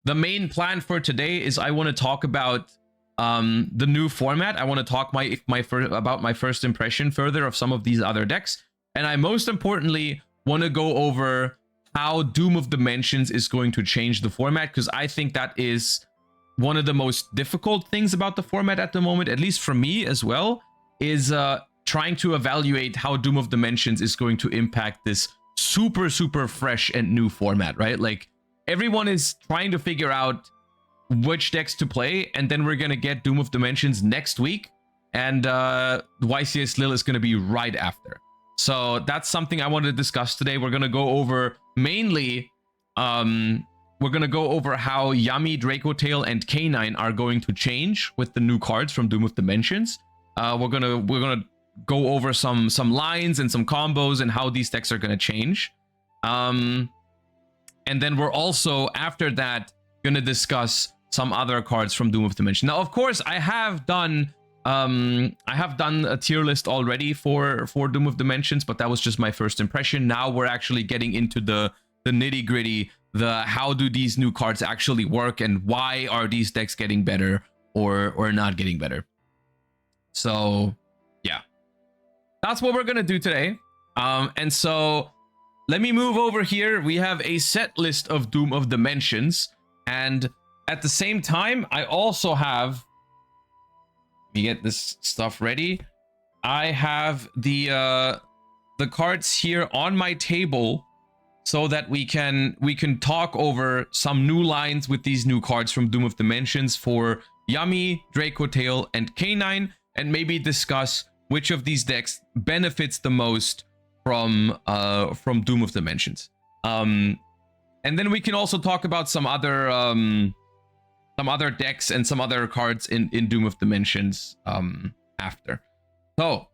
the main plan for today is I want to talk about the new format. I want to talk about my first impression further of some of these other decks, and I most importantly want to go over how Doom of Dimensions is going to change the format, because I think that is one of the most difficult things about the format at the moment, at least for me as well, is trying to evaluate how Doom of Dimensions is going to impact this super fresh and new format, right? Like, everyone is trying to figure out which decks to play, and then we're gonna get Doom of Dimensions next week, and YCS Lil is gonna be right after. So that's something I wanted to discuss today. We're gonna go over mainly, we're gonna go over how Yummy, Dracotail, and K9 are going to change with the new cards from Doom of Dimensions. We're gonna go over some lines and some combos and how these decks are gonna change. And then we're also, after that, going to discuss some other cards from Doom of Dimension. Now, of course, I have done a tier list already for Doom of Dimensions, but that was just my first impression. Now we're actually getting into the nitty-gritty, the how do these new cards actually work, and why are these decks getting better or not getting better. So, yeah. That's what we're going to do today. And so let me move over here. We have a set list of Doom of Dimensions, and at the same time, I also have, let me get this stuff ready. I have the cards here on my table so that we can talk over some new lines with these new cards from Doom of Dimensions for Yummy, Dracotail, and K9, and maybe discuss which of these decks benefits the most from Doom of Dimensions. And then we can also talk about some other decks and some other cards in Doom of Dimensions after. So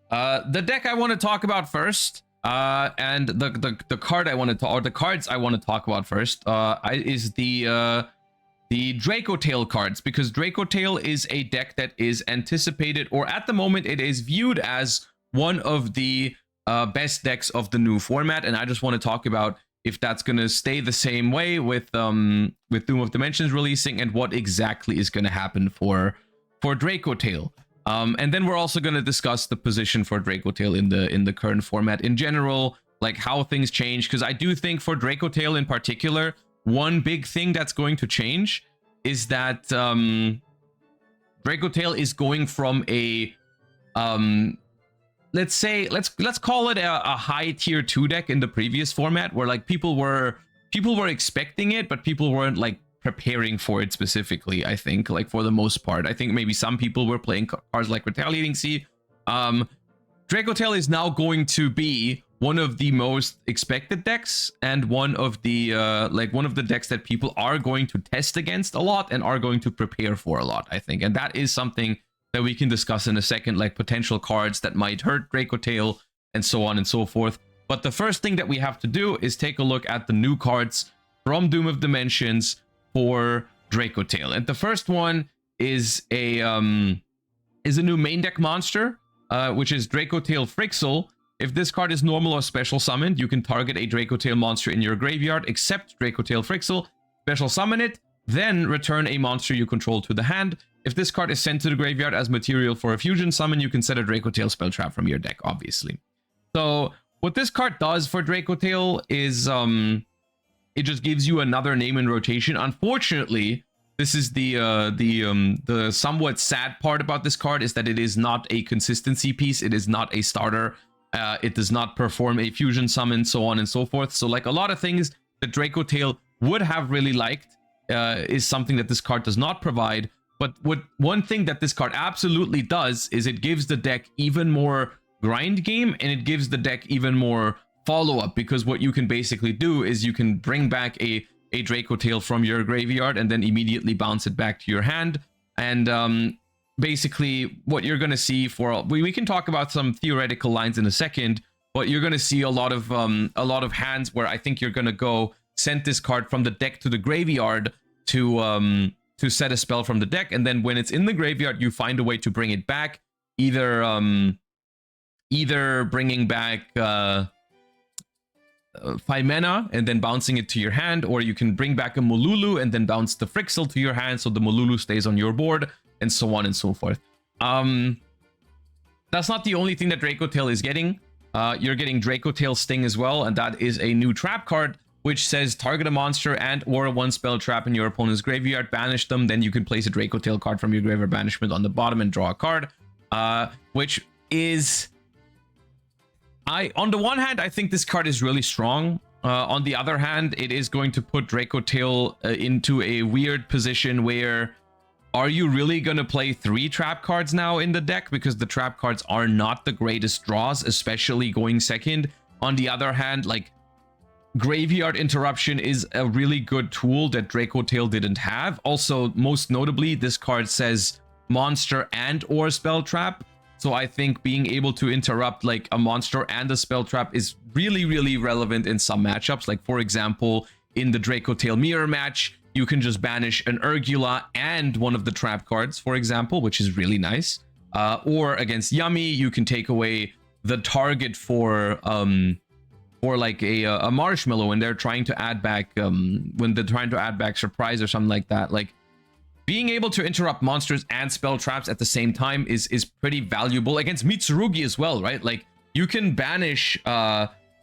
the deck I want to talk about first, and the card I want to, or the cards I want to talk about first, is the Dracotail cards, because Dracotail is a deck that is anticipated, or at the moment it is viewed as one of the best decks of the new format, and I just want to talk about if that's going to stay the same way with Doom of Dimensions releasing, and what exactly is going to happen for Dracotail. And then we're also going to discuss the position for Dracotail in the current format in general, like how things change, because I do think for Dracotail in particular, one big thing that's going to change is that Dracotail is going from a let's call it a high tier 2 deck in the previous format, where like people were expecting it, but people weren't like preparing for it specifically. I think, like, for the most part, I think maybe some people were playing cards like Retaliating Sea. Dracotail is now going to be one of the most expected decks, and one of the decks that people are going to test against a lot and are going to prepare for a lot, I think. And that is something that we can discuss in a second, like potential cards that might hurt Dracotail and so on and so forth. But the first thing that we have to do is take a look at the new cards from Doom of Dimensions for Dracotail. And the first one is a new main deck monster, which is Dracotail Frixel. If this card is normal or special summoned, you can target a Dracotail monster in your graveyard except Dracotail Frixel, special summon it, then return a monster you control to the hand. If this card is sent to the graveyard as material for a fusion summon, you can set a Dracotail spell trap from your deck, obviously. So what this card does for Dracotail is it just gives you another name in rotation. Unfortunately, this is the somewhat sad part about this card, is that it is not a consistency piece. It is not a starter. It does not perform a fusion summon, so on and so forth. So like a lot of things that Dracotail would have really liked is something that this card does not provide. But one thing that this card absolutely does is it gives the deck even more grind game, and it gives the deck even more follow-up, because what you can basically do is you can bring back a Dracotail from your graveyard and then immediately bounce it back to your hand. And basically what you're going to see we can talk about some theoretical lines in a second, but you're going to see a lot of hands where I think you're going to go send this card from the deck to the graveyard to set a spell from the deck, and then when it's in the graveyard, you find a way to bring it back, either bringing back 5 mana and then bouncing it to your hand, or you can bring back a Molulu and then bounce the Frixel to your hand so the Molulu stays on your board, and so on and so forth. That's not the only thing that Dracotail is getting. You're getting Dracotail Sting as well, and that is a new trap card which says target a monster and or one spell trap in your opponent's graveyard, banish them, then you can place a Dracotail card from your graveyard banishment on the bottom and draw a card. Which is... on the one hand, I think this card is really strong. On the other hand, it is going to put Dracotail into a weird position where... Are you really going to play 3 trap cards now in the deck? Because the trap cards are not the greatest draws, especially going second. On the other hand, like, Graveyard Interruption is a really good tool that Dracotail didn't have. Also, most notably, this card says monster and or spell trap. So I think being able to interrupt like a monster and a spell trap is really, really relevant in some matchups. Like, for example, in the Dracotail Mirror match, you can just banish an Urgula and one of the trap cards, for example, which is really nice. Or against Yummy, you can take away the target for like a Marshmallow when they're trying to add back Surprise or something like that. Like, being able to interrupt monsters and spell traps at the same time is pretty valuable against Mitsurugi as well, right? Like, you can banish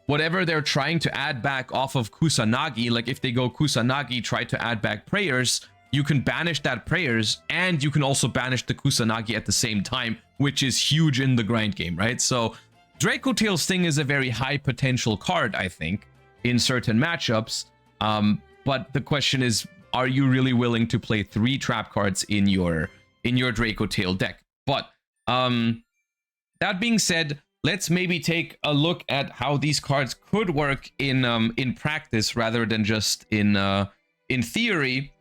whatever they're trying to add back off of Kusanagi. Like, if they go Kusanagi, try to add back Prayers, you can banish that Prayers, and you can also banish the Kusanagi at the same time, which is huge in the grind game, right? So Dracotail Sting is a very high potential card, I think, in certain matchups. But the question is, are you really willing to play 3 trap cards in your Dracotail deck? But that being said, let's maybe take a look at how these cards could work in practice rather than just in theory.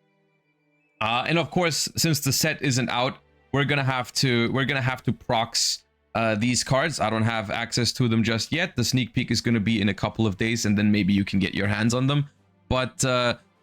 And of course, since the set isn't out, we're gonna have to prox these cards. I don't have access to them just yet. The sneak peek is gonna be in a couple of days, and then maybe you can get your hands on them. But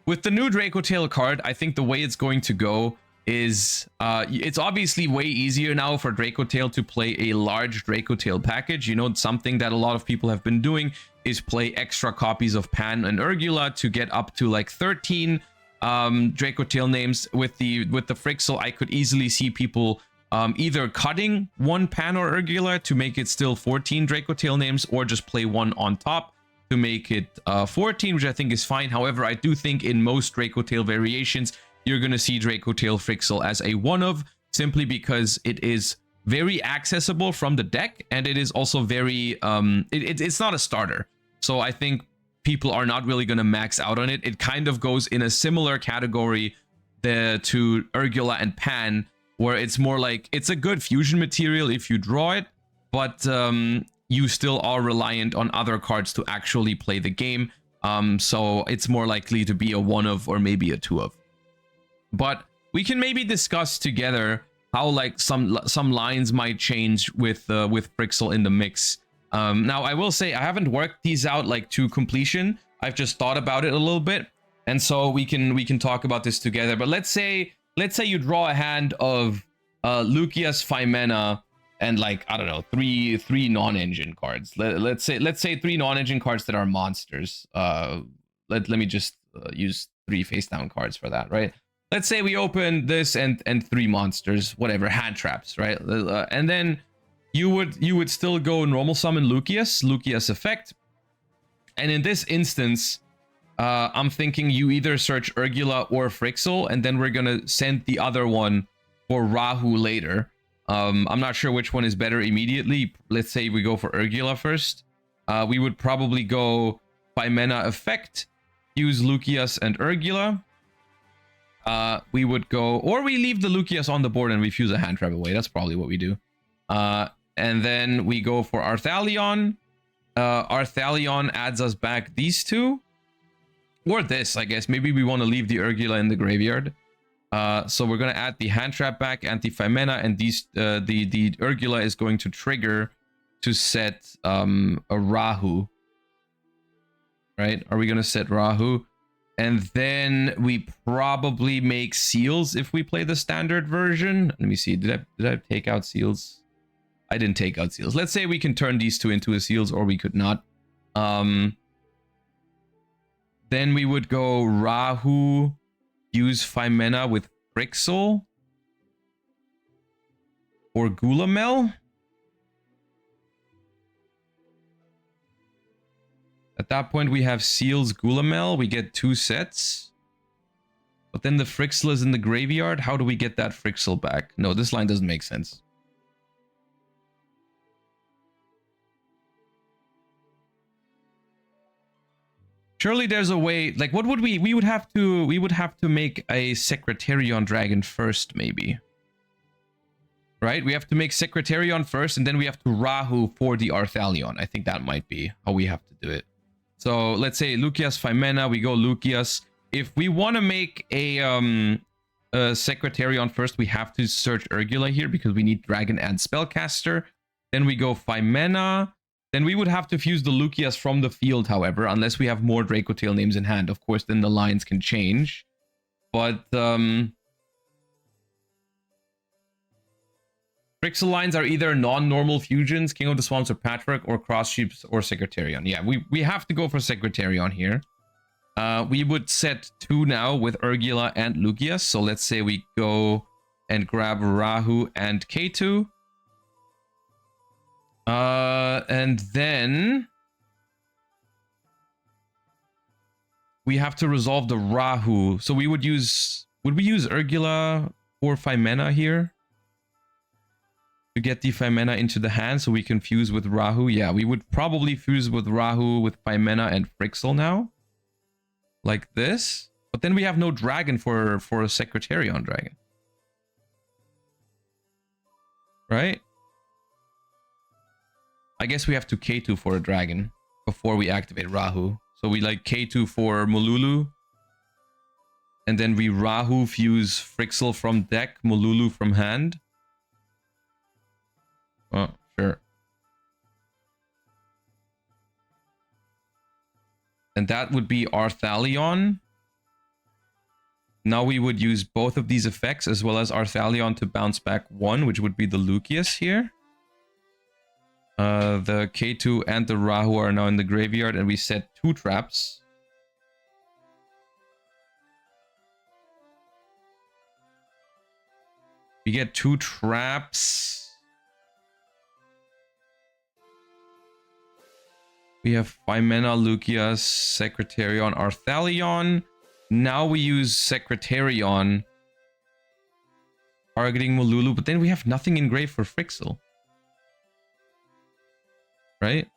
with the new Dracotail card, I think the way it's going to go is it's obviously way easier now for Dracotail to play a large Dracotail package. You know, something that a lot of people have been doing is play extra copies of Pan and Urgula to get up to like 13 Dracotail names. With the Frixel, I could easily see people either cutting 1 Pan or Urgula to make it still 14 Dracotail names, or just play 1 on top to make it 14, which I think is fine. However, I do think in most Dracotail variations, you're going to see Dracotail Frixel as a one-of, simply because it is very accessible from the deck, and it is also very... it's not a starter. So I think people are not really going to max out on it. It kind of goes in a similar category to Urgula and Pan, where it's more like it's a good fusion material if you draw it, but you still are reliant on other cards to actually play the game. So it's more likely to be a one-of or maybe a two-of. But we can maybe discuss together how like some lines might change with Frixel in the mix. Now I will say I haven't worked these out like to completion. I've just thought about it a little bit, and so we can talk about this together. But let's say you draw a hand of Lucius, Phimena, and like, I don't know, three non-engine cards. Let's say 3 non-engine cards that are monsters. Let me just use 3 face down cards for that, right? Let's say we open this and 3 monsters, whatever, hand traps, right? And then you would still go normal summon Lucius effect. And in this instance, I'm thinking you either search Urgula or Frixel, and then we're gonna send the other one for Rahu later. I'm not sure which one is better immediately. Let's say we go for Urgula first. We would probably go Phimena effect, use Lucius and Urgula. We would go, or we leave the Lucius on the board and refuse a hand trap away. That's probably what we do. And then we go for Arthalion. Arthalion adds us back these 2. Or this, I guess. Maybe we want to leave the Urgula in the graveyard. So we're going to add the hand trap back, anti-Phimena, and these the Urgula is going to trigger to set a Rahu. Right? Are we going to set Rahu? And then we probably make seals if we play the standard version. Let me see. Did I take out seals? I didn't take out seals. Let's say we can turn these 2 into a seals, or we could not. Then we would go Rahu, use Phimena with Frixel. Or Gulamel. At that point, we have Seal's Gulamel. We get 2 sets. But then the Frixel is in the graveyard. How do we get that Frixel back? No, this line doesn't make sense. Surely there's a way. Like, what would we would have to make a Secretarion dragon first, maybe. Right? We have to make Secretarion first, and then we have to Rahu for the Arthalion. I think that might be how we have to do it. So let's say Lucius Phimena, we go Lucius. If we want to make a Secretarion first, we have to search Urgula here because we need Dragon and Spellcaster. Then we go Phimena. Then we would have to fuse the Lucius from the field, however, unless we have more Dracotail names in hand. Of course, then the lines can change. But Frixel lines are either non-normal fusions, King of the Swamps or Patchwork, or Cross Sheeps or Secretarion. Yeah, we have to go for Secretarion here. We would set 2 now with Urgula and Lucius. So let's say we go and grab Rahu and K2. And then we have to resolve the Rahu. So we would we use Urgula or Phimena here? To get the Phimena into the hand so we can fuse with Rahu. Yeah, we would probably fuse with Rahu with Phimena and Frixel now. Like this. But then we have no dragon for a Secretarion dragon. Right? I guess we have to K2 for a dragon before we activate Rahu. So we like K2 for Mululu. And then we Rahu fuse Frixel from deck, Mululu from hand. Oh, sure. And that would be Arthalion. Now we would use both of these effects as well as Arthalion to bounce back 1, which would be the Lucius here. The K2 and the Rahu are now in the graveyard, and we set 2 traps. We get 2 traps. We have Phimena, Lucius, Secretarion, Arthalion. Now we use Secretarion, targeting Mululu, but then we have nothing engraved for Frixel. Right?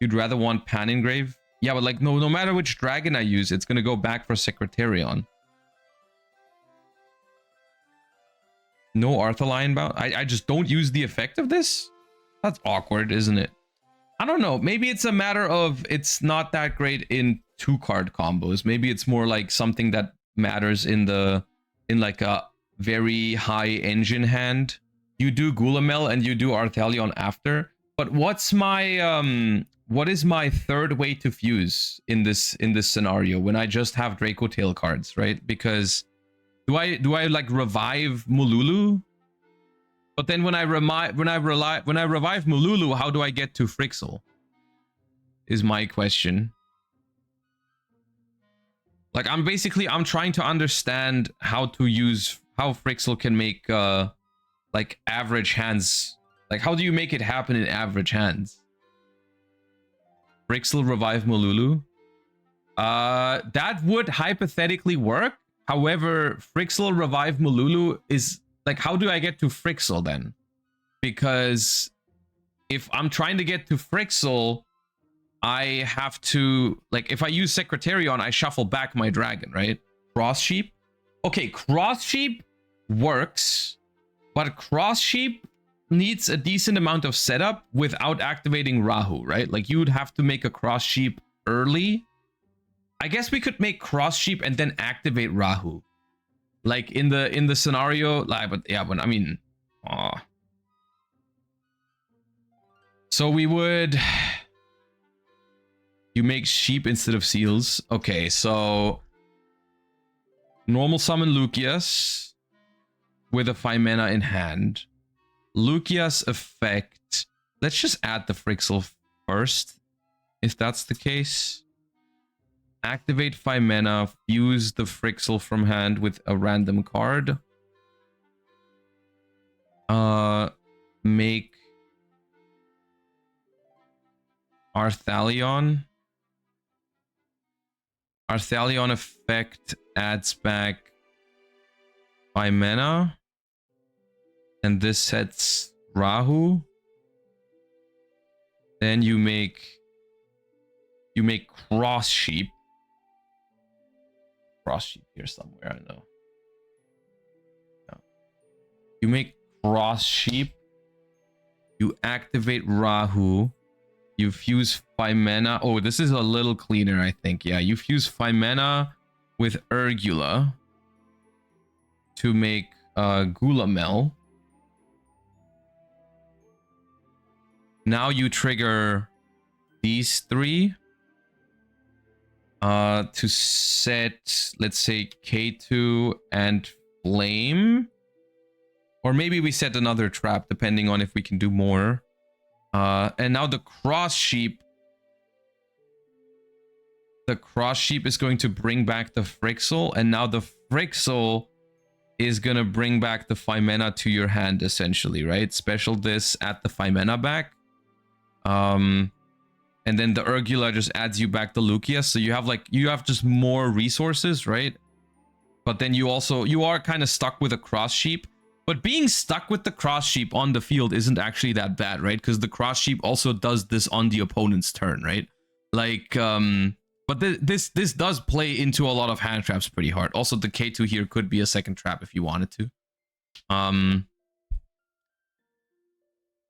You'd rather want Pan engrave? Yeah, but like no matter which dragon I use, it's gonna go back for Secretarion. No Arthalion bound? I just don't use the effect of this? That's awkward, isn't it? I don't know. Maybe it's a matter of it's not that great in 2-card combos. Maybe it's more like something that matters in like a very high engine hand. You do Gulamel and you do Arthalion after. But what is my 3rd way to fuse in this scenario when I just have Dracotail cards, right? Because do I like revive Mululu? But then when I revive Mululu, how do I get to Frixel? Is my question. Like I'm trying to understand how Frixel can make like average hands. Like how do you make it happen in average hands? Frixel revive Mululu. That would hypothetically work. However, Frixel revive Mululu is like, how do I get to Frixel then? Because if I'm trying to get to Frixel, I have to, like, if I use Secretarion, I shuffle back my dragon, right? Cross Sheep? Okay, Cross Sheep works, but Cross Sheep needs a decent amount of setup without activating Rahu, right? Like, you would have to make a Cross Sheep early. I guess we could make Cross Sheep and then activate Rahu. Like in the scenario, like, but yeah, but I mean, so we would, you make sheep instead of seals. Okay, so normal summon Lucius with a Phimena in hand. Lucius effect. Let's just add the Frixel first, if that's the case. activate 5 mana, fuse the Frixel from hand with a random card. Make Arthalion. Arthalion effect adds back 5 mana. And this sets Rahu. Then you make Cross Sheep. Cross Sheep here somewhere, I don't know. No. You make Cross Sheep. You activate Rahu. You fuse 5 mana. Oh, this is a little cleaner, I think. Yeah, you fuse 5 mana with Urgula to make Gulamel. Now you trigger these 3 to set, let's say, K2 and Flame. Or maybe we set another trap, depending on if we can do more. And now the Cross Sheep. The Cross Sheep is going to bring back the Frixel. And now the Frixel is going to bring back the 5 mana to your hand, essentially, right? Special this at the 5 mana back. And then the Urgula just adds you back the Lugia. So you have just more resources, right? But then you are kind of stuck with a Cross Sheep. But being stuck with the Cross Sheep on the field isn't actually that bad, right? Because the Cross Sheep also does this on the opponent's turn, right? Like, but this does play into a lot of hand traps pretty hard. Also, the K2 here could be a second trap if you wanted to.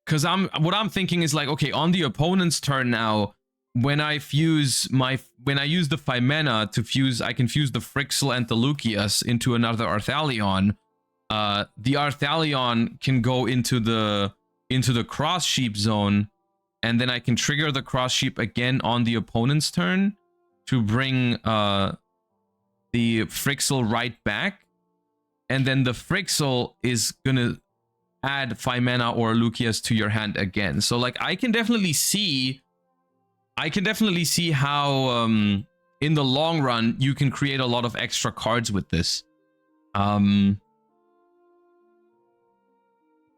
Because what I'm thinking is like, okay, on the opponent's turn now, when I use the 5 mana to fuse, I can fuse the Frixel and the Lucius into another Arthalion. The Arthalion can go into the Cross Sheep zone, and then I can trigger the Cross Sheep again on the opponent's turn to bring the Frixel right back, and then the Frixel is gonna add 5 mana or Lucius to your hand again. So like I can definitely see how in the long run you can create a lot of extra cards with this.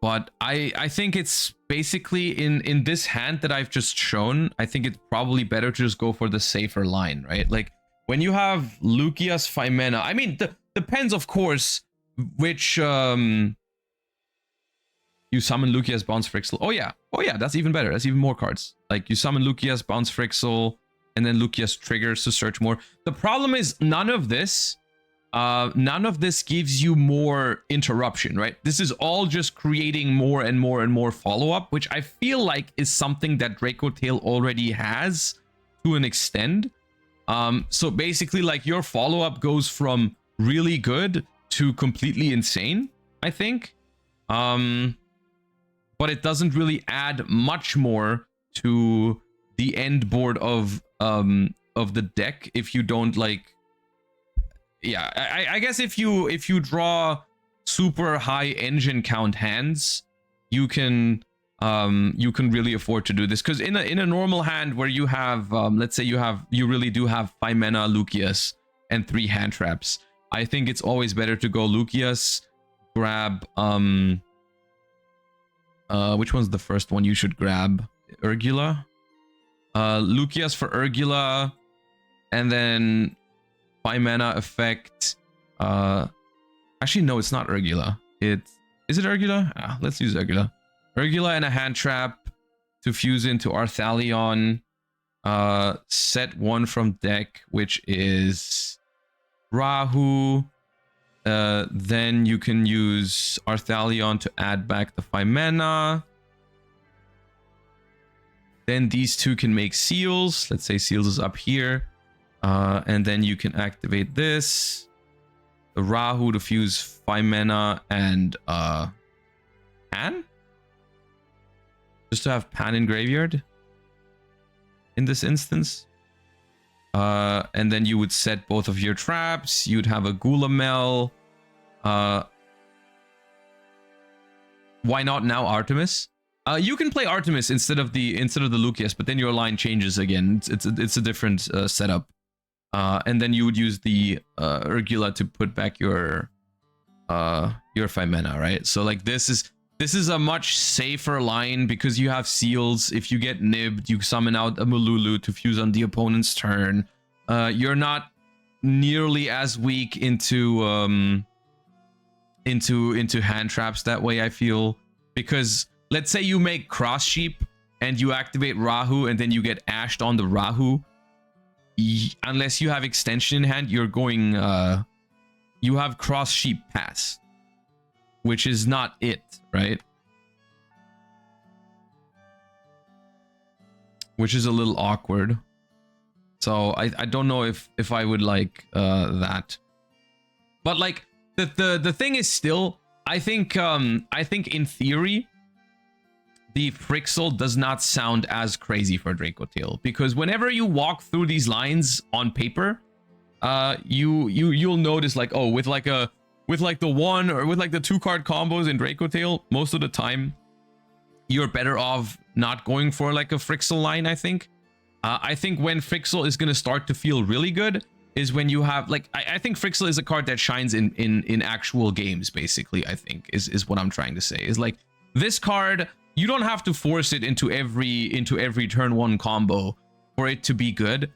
But I think it's basically in this hand that I've just shown, I think it's probably better to just go for the safer line, right? Like when you have Lucius 5 mana, I mean, depends of course which you summon Lucius, bounce Frixel. Oh yeah, that's even better. That's even more cards. Like you summon Lucius, bounce Frixel, and then Lucius triggers to search more. The problem is none of this gives you more interruption, right? This is all just creating more and more and more follow-up, which I feel like is something that Dracotail already has to an extent. So basically, like your follow-up goes from really good to completely insane, I think. But it doesn't really add much more to the end board of the deck if you don't like. Yeah, I guess if you draw super high engine count hands, you can really afford to do this. Because in a normal hand where you have let's say you really do have 5 mana Lucius and 3 hand traps, I think it's always better to go Lucius, grab which one's the first one you should grab? Urgula? Lucius for Urgula, and then 5 mana effect. Actually, no, it's not Urgula. Is it Urgula? Let's use Urgula. Urgula and a hand trap to fuse into Arthalion. Set 1 from deck, which is Rahu. Then you can use Arthalion to add back the 5 mana. Then these 2 can make seals. Let's say seals is up here. And then you can activate this. The Rahu to fuse 5 mana and Pan? Just to have Pan in graveyard. In this instance. And then you would set both of your traps. You'd have a Gulamel. Why not now Artemis? You can play Artemis instead of the Lucius, but then your line changes again. It's a different setup. And then you would use the Urgula to put back your 5 mana, right? So like this is a much safer line because you have seals. If you get nibbed, you summon out a Mululu to fuse on the opponent's turn. You're not nearly as weak into hand traps that way, I feel, because let's say you make Cross Sheep and you activate Rahu and then you get ashed on the Rahu. Unless you have extension in hand, you're going you have Cross Sheep pass, which is not it, right? Which is a little awkward. So I don't know if I would like that. But like the thing is still, I think in theory the Frixel does not sound as crazy for Dracotail, because whenever you walk through these lines on paper, you'll notice like, oh, with like the 1 or with like the 2 card combos in Dracotail, most of the time you're better off not going for like a Frixel line. I think when Frixel is going to start to feel really good is when you have like, I think Frixel is a card that shines in actual games, basically. I think is what I'm trying to say, is like this card, you don't have to force it into every turn 1 combo for it to be good.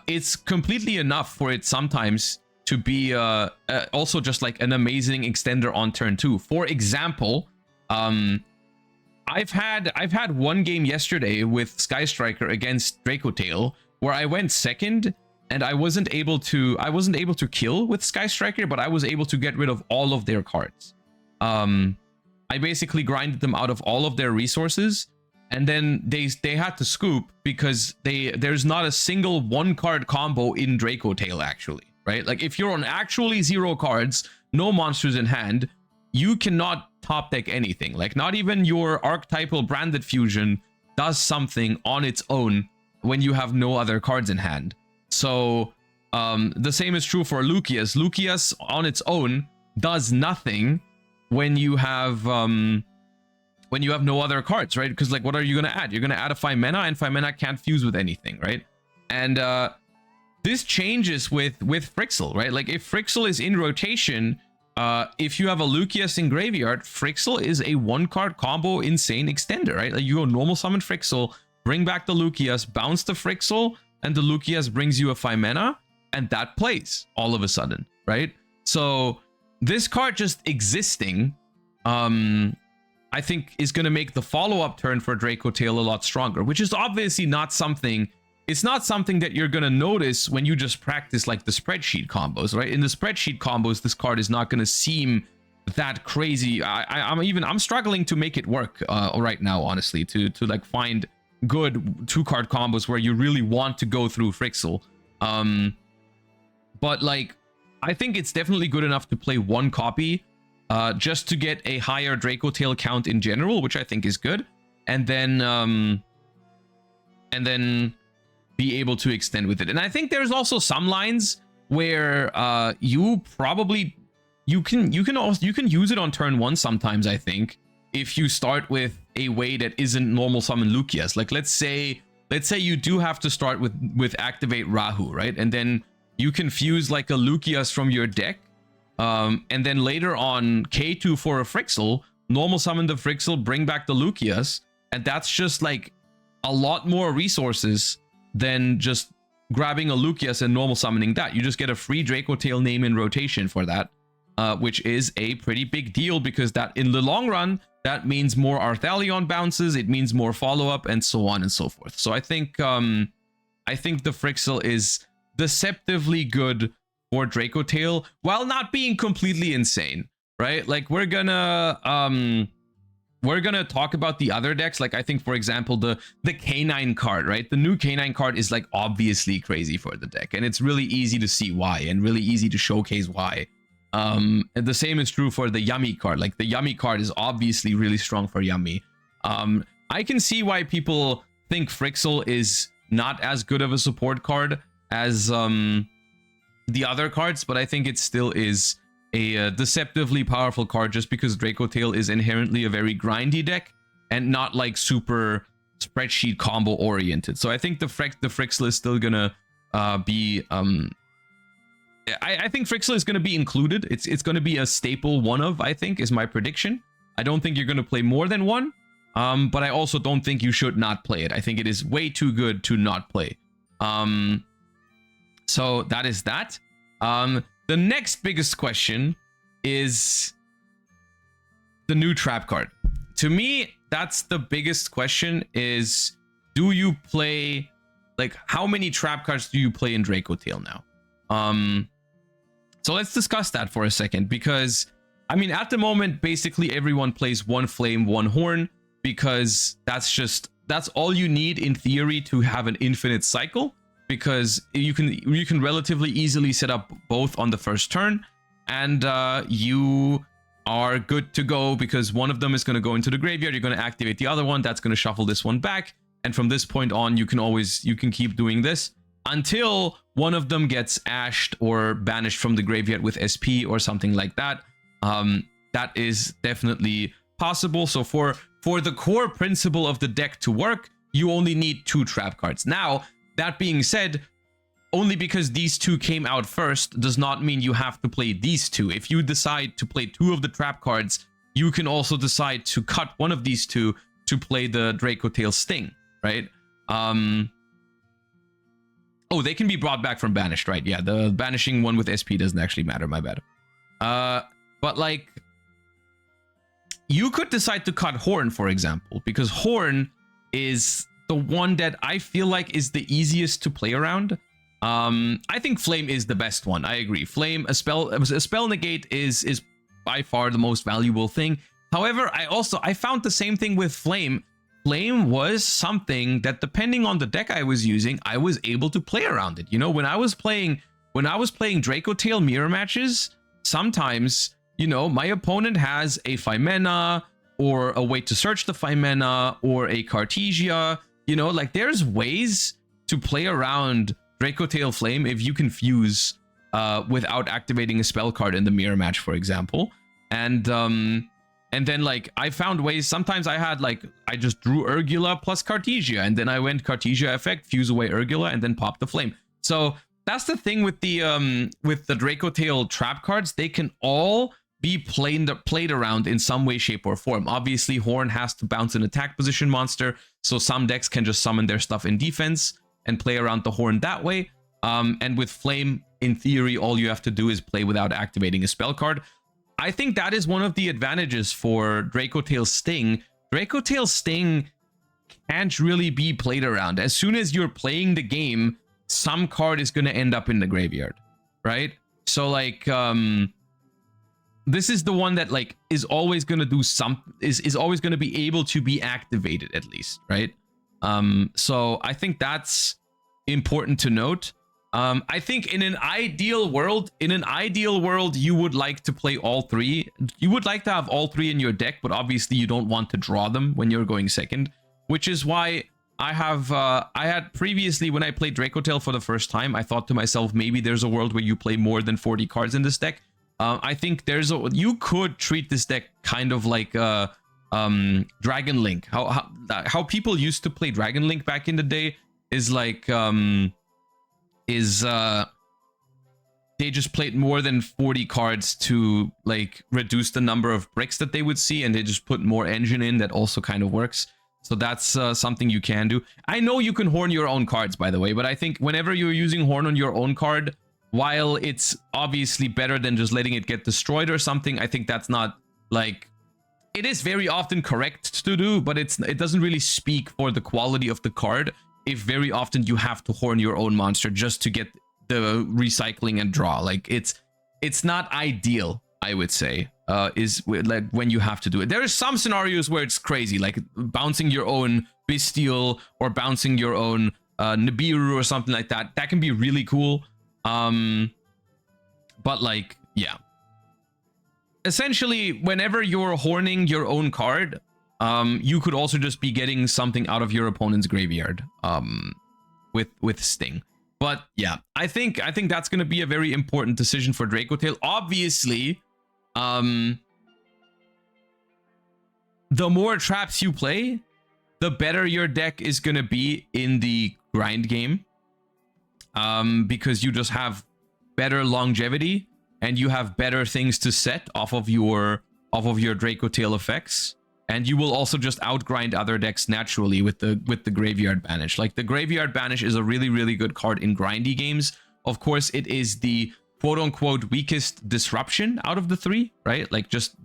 It's completely enough for it sometimes to be also just like an amazing extender on turn 2. For example, I've had one game yesterday with Sky Striker against Dracotail where I went second and I wasn't able to kill with Sky Striker, but I was able to get rid of all of their cards. I basically grinded them out of all of their resources, and then they had to scoop because there's not a single 1 card combo in Dracotail actually, right? Like if you're on actually 0 cards, no monsters in hand, you cannot top deck anything. Like not even your archetypal branded fusion does something on its own when you have no other cards in hand. So the same is true for Lucius. Lucius on its own does nothing when you have no other cards, right? Because like, what are you gonna add? You're gonna add a 5 mana, and 5 mana can't fuse with anything, right? And this changes with Frixel, right? Like if Frixel is in rotation, if you have a Lucius in graveyard, Frixel is a 1 card combo insane extender, right? Like you go normal summon Frixel, bring back the Lucius, bounce the Frixel, and the Lucius brings you a 5 mana, and that plays all of a sudden, right? So this card just existing, I think is going to make the follow-up turn for Dracotail a lot stronger, which is obviously not something, it's not something that you're going to notice when you just practice like the spreadsheet combos, right? In the spreadsheet combos, this card is not going to seem that crazy. I'm struggling to make it work right now, honestly, to like find good 2-card combos where you really want to go through Frixel. But like, I think it's definitely good enough to play 1 copy just to get a higher Dracotail count in general, which I think is good, and then be able to extend with it. And I think there's also some lines where you can use it on turn 1 sometimes, I think, if you start with a way that isn't normal summon Lucius. Like let's say you do have to start with activate Rahu, right? And then you can fuse like a Lucius from your deck, and then later on K2 for a Frixel, normal summon the Frixel, bring back the Lucius, and that's just like a lot more resources than just grabbing a Lucius and normal summoning that. You just get a free Dracotail name in rotation for that, which is a pretty big deal, because that in the long run, that means more Arthalion bounces, it means more follow-up, and so on and so forth. So I think the Frixel is deceptively good for Dracotail while not being completely insane, right? Like we're gonna talk about the other decks. Like I think, for example, the K9 card, right? The new K9 card is like obviously crazy for the deck, and it's really easy to see why and really easy to showcase why. And the same is true for the Yummy card. Like the Yummy card is obviously really strong for Yummy. I can see why people think Frixel is not as good of a support card as the other cards, but I think it still is a deceptively powerful card, just because Dracotail is inherently a very grindy deck and not like super spreadsheet combo oriented. So I think the Frixel is still gonna be I think Frixel is going to be included. It's going to be a staple one of, I think, is my prediction. I don't think you're going to play more than one, but I also don't think you should not play it. I think it is way too good to not play. So that is that. The next biggest question is the new trap card. To me, that's the biggest question is, do you play, like, how many trap cards do you play in Dracotail now? So let's discuss that for a second, because I mean, at the moment, basically everyone plays one flame, one horn, because that's all you need in theory to have an infinite cycle, because you can relatively easily set up both on the first turn, and you are good to go, because one of them is going to go into the graveyard, you're going to activate the other one, that's going to shuffle this one back, and from this point on you can keep doing this until one of them gets ashed or banished from the graveyard with SP or something like that. That is definitely possible. So for the core principle of the deck to work, you only need 2 trap cards. Now, that being said, only because these 2 came out first does not mean you have to play these 2. If you decide to play 2 of the trap cards, you can also decide to cut one of these 2 to play the Dracotail Sting, right? Oh, they can be brought back from banished, right? Yeah, the banishing one with SP doesn't actually matter, my bad. But like, you could decide to cut Horn, for example, because Horn is the one that I feel like is the easiest to play around. I think Flame is the best one. I agree. Flame, a spell negate is by far the most valuable thing. However, I found the same thing with Flame. Flame was something that, depending on the deck I was using, I was able to play around it. You know, when I was playing Dracotail mirror matches, sometimes, you know, my opponent has a 5-mana or a way to search the 5-mana or a Cartesia. You know, like, there's ways to play around Dracotail Flame if you can fuse without activating a spell card in the mirror match, for example. And then, like, I found ways. Sometimes I just drew Urgula plus Cartesia, and then I went Cartesia effect, fuse away Urgula, and then pop the flame. So that's the thing with the Dracotail trap cards. They can all be played around in some way, shape, or form. Obviously, Horn has to bounce an attack position monster, so some decks can just summon their stuff in defense and play around the Horn that way. And with Flame, in theory, all you have to do is play without activating a spell card. I think that is one of the advantages for Dracotail Sting. Dracotail Sting can't really be played around. As soon as you're playing the game, some card is going to end up in the graveyard, right? So, like, this is the one that, like, is always going to do is always going to be able to be activated, at least, right? So I think that's important to note. I think in an ideal world, you would like to play all 3. You would like to have all 3 in your deck, but obviously you don't want to draw them when you're going second, which is why I had previously, when I played Dracotail for the first time, I thought to myself, maybe there's a world where you play more than 40 cards in this deck. I think you could treat this deck kind of like Dragon Link. How people used to play Dragon Link back in the day is like, they just played more than 40 cards to, like, reduce the number of bricks that they would see, and they just put more engine in. That also kind of works. So that's something you can do. I know you can horn your own cards, by the way, but I think whenever you're using horn on your own card, while it's obviously better than just letting it get destroyed or something, I think that's not, like, it is very often correct to do, but it doesn't really speak for the quality of the card if very often you have to horn your own monster just to get the recycling and draw. Like, it's not ideal, I would say, is like when you have to do it. There are some scenarios where it's crazy, like bouncing your own Bestial or bouncing your own Nibiru or something like that. That can be really cool. But, like, yeah. Essentially, whenever you're horning your own card, you could also just be getting something out of your opponent's graveyard with Sting. But yeah, I think that's going to be a very important decision for Dracotail. Obviously, the more traps you play, the better your deck is going to be in the grind game. because you just have better longevity and you have better things to set off of your Dracotail effects. And you will also just outgrind other decks naturally with the Graveyard Banish. Like, the Graveyard Banish is a really, really good card in grindy games. Of course, it is the quote-unquote weakest disruption out of the three, right? Like, just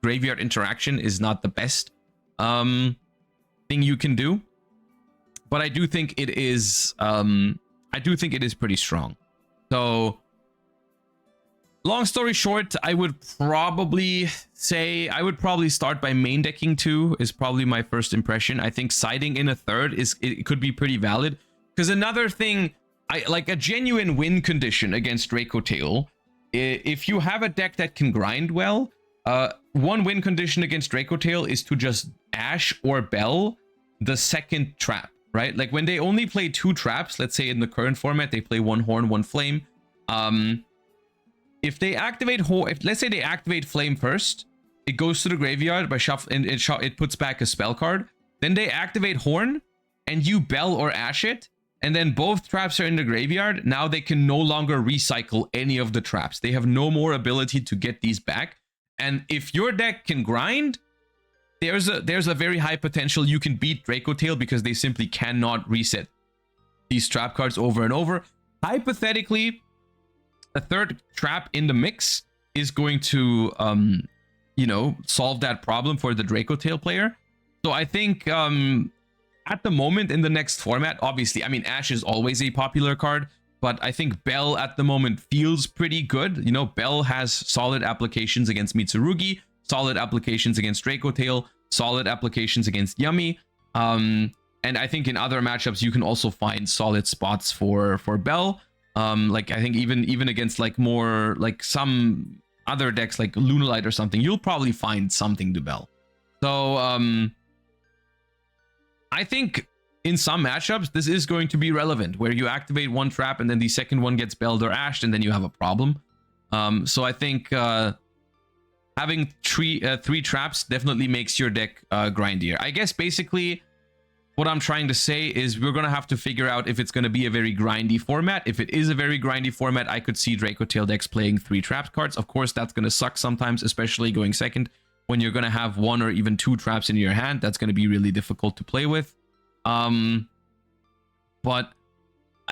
Graveyard Interaction is not the best thing you can do. But I do think it is pretty strong. So, long story short, I would probably start by main decking 2 is probably my first impression. I think siding in a third it could be pretty valid. Because another thing, like a genuine win condition against Dracotail, if you have a deck that can grind well, one win condition against Dracotail is to just Ash or Bell the second trap, right? Like, when they only play 2 traps, let's say in the current format, they play 1 Horn, 1 Flame. If they activate let's say they activate Flame first, it goes to the graveyard by shuffle, and it puts back a spell card. Then they activate Horn, and you Bell or Ash it, and then both traps are in the graveyard. Now they can no longer recycle any of the traps. They have no more ability to get these back. And if your deck can grind, there's a very high potential you can beat Dracotail, because they simply cannot reset these trap cards over and over. Hypothetically, a third trap in the mix is going to, you know, solve that problem for the Dracotail player. So I think at the moment in the next format, obviously, I mean, Ash is always a popular card, but I think Bell at the moment feels pretty good. You know, Bell has solid applications against Mitsurugi, solid applications against Dracotail, solid applications against Yummy. And I think in other matchups, you can also find solid spots for Bell. Like, I think even against like more like some other decks like Lunalight or something, you'll probably find something to Bell. So I think in some matchups this is going to be relevant, where you activate one trap and then the second one gets Belled or Ashed, and then you have a problem. So I think having three traps definitely makes your deck grindier. I guess basically what I'm trying to say is we're going to have to figure out if it's going to be a very grindy format. If it is a very grindy format, I could see Dracotail decks playing 3 trap cards. Of course, that's going to suck sometimes, especially going second, when you're going to have 1 or even 2 traps in your hand. That's going to be really difficult to play with. But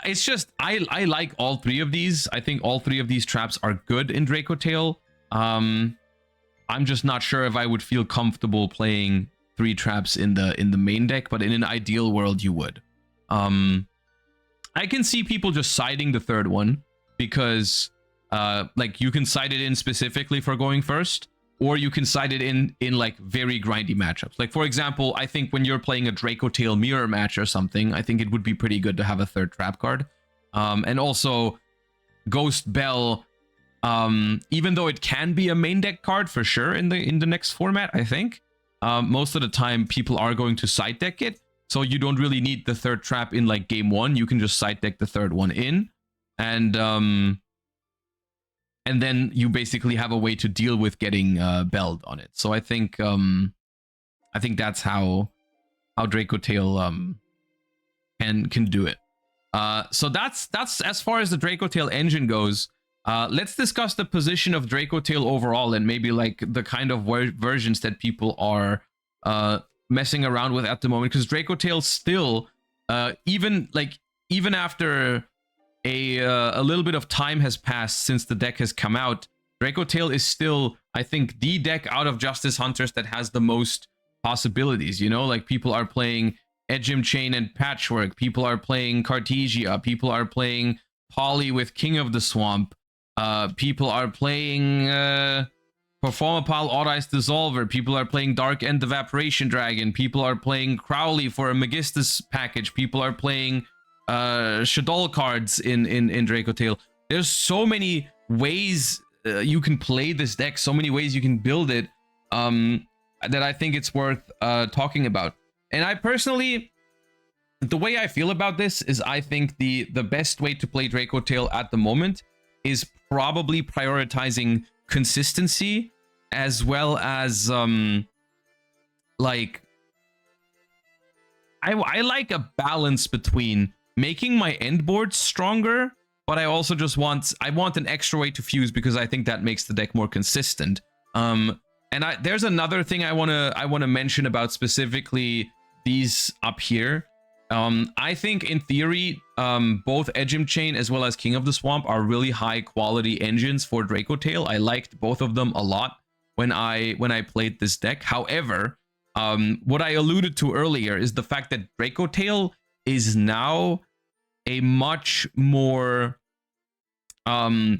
it's just, I like all 3 of these. I think all 3 of these traps are good in Dracotail. I'm just not sure if I would feel comfortable playing 3 traps in the main deck, but in an ideal world you would. I can see people just siding the third one, because like, you can side it in specifically for going first, or you can side it in like very grindy matchups. Like, for example, I think when you're playing a Dracotail mirror match or something, I think it would be pretty good to have a third trap card. And also Ghost Bell, even though it can be a main deck card for sure in the next format, I think most of the time people are going to side deck it, so you don't really need the third trap in like game 1. You can just side deck the third one in, and then you basically have a way to deal with getting belled on it. So I think that's how Dracotail can do it. So that's as far as the Dracotail engine goes. Let's discuss the position of Dracotail overall, and maybe like the kind of versions that people are messing around with at the moment. Because Dracotail still, even after a little bit of time has passed since the deck has come out, Dracotail is still, I think, the deck out of Justice Hunters that has the most possibilities. You know, like, people are playing Edgem Chain and Patchwork, people are playing Cartesia, people are playing Poly with King of the Swamp. People are playing Performapal Authorized Dissolver. People are playing Dark End Evaporation Dragon. People are playing Crowley for a Magistus package. People are playing Shaddoll cards in Dracotail. There's so many ways you can play this deck, so many ways you can build it, that I think it's worth talking about. And I personally, the way I feel about this is, I think the best way to play Dracotail at the moment is probably prioritizing consistency, as well as like, I like a balance between making my end board stronger, but I also just want an extra way to fuse because I think that makes the deck more consistent. And there's another thing I wanna mention about specifically these up here. I think in theory, both Ejim Chain as well as King of the Swamp are really high quality engines for Dracotail. I liked both of them a lot when I played this deck. However, what I alluded to earlier is the fact that Dracotail is now a much more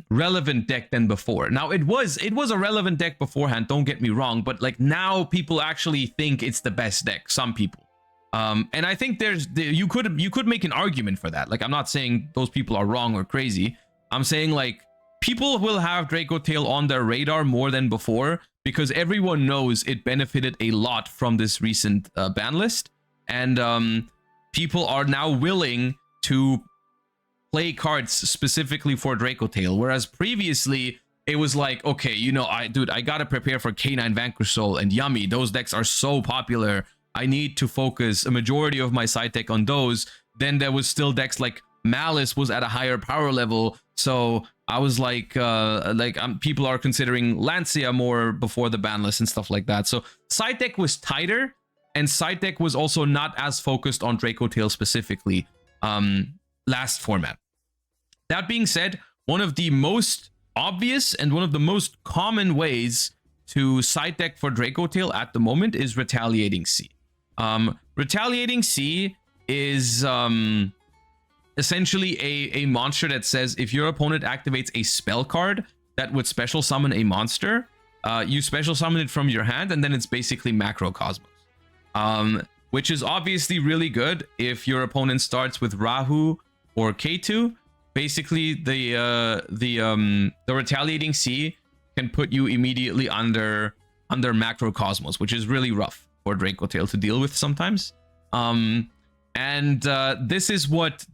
relevant deck than before. Now it was a relevant deck beforehand, don't get me wrong, but like now people actually think it's the best deck, some people. And I think you could make an argument for that. Like, I'm not saying those people are wrong or crazy. I'm saying like people will have Dracotail on their radar more than before because everyone knows it benefited a lot from this recent ban list, and people are now willing to play cards specifically for Dracotail, whereas previously it was like, okay, you know, I gotta prepare for K9 Vanquish Soul and Yummy. Those decks are so popular. I need to focus a majority of my side deck on those. Then there was still decks like Malice was at a higher power level, so I was like people are considering Lancia more before the ban list and stuff like that. So side deck was tighter, and side deck was also not as focused on Dracotail specifically last format. That being said, one of the most obvious and one of the most common ways to side deck for Dracotail at the moment is Retaliating Sea. Retaliating Sea is essentially a monster that says if your opponent activates a spell card that would special summon a monster, you special summon it from your hand, and then it's basically Macrocosmos. Which is obviously really good if your opponent starts with Rahu or K2. Basically, the Retaliating Sea can put you immediately under Macrocosmos, which is really rough for Dracotail to deal with sometimes. This is what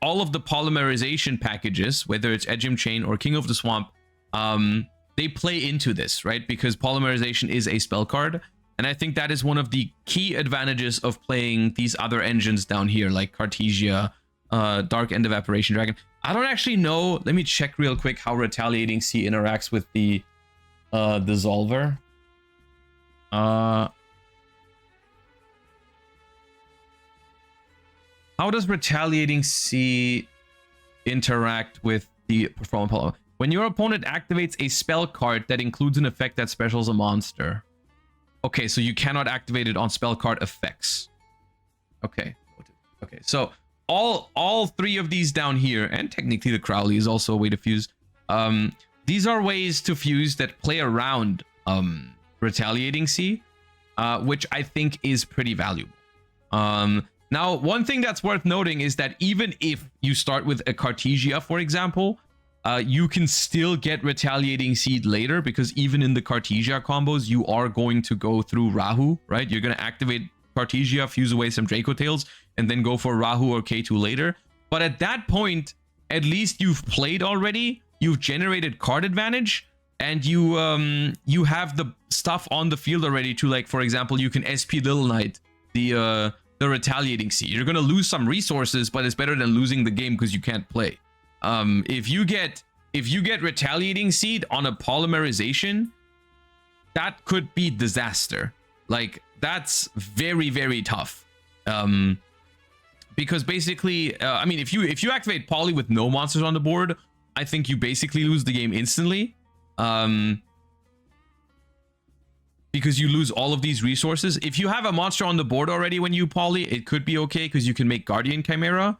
all of the polymerization packages, whether it's Ejim Chain or King of the Swamp, they play into this, right? Because polymerization is a spell card, and I think that is one of the key advantages of playing these other engines down here, like Cartesia, Dark End Evaporation Dragon. I don't actually know. Let me check real quick how Retaliating Sea interacts with the Dissolver. How does Retaliating Sea interact with the Perform Polymer? When your opponent activates a spell card that includes an effect that specials a monster. Okay, so you cannot activate it on spell card effects. Okay. Okay, so all three of these down here, and technically the Crowley is also a way to fuse. These are ways to fuse that play around Retaliating Sea, which I think is pretty valuable. Now, one thing that's worth noting is that even if you start with a Cartesia, for example, you can still get Retaliating Sea later, because even in the Cartesia combos, you are going to go through Rahu, right? You're going to activate Cartesia, fuse away some Dracotails, and then go for Rahu or K2 later. But at that point, at least you've played already, you've generated card advantage, and you have the stuff on the field already to, like, for example, you can SP Little Knight the Retaliating Sea. You're going to lose some resources, but it's better than losing the game because you can't play. If you get Retaliating Seed on a polymerization, that could be disaster. Like, that's very, very tough. Because basically, I mean, if you activate poly with no monsters on the board, I think you basically lose the game instantly. Because you lose all of these resources. If you have a monster on the board already when you poly, it could be okay because you can make Guardian Chimera,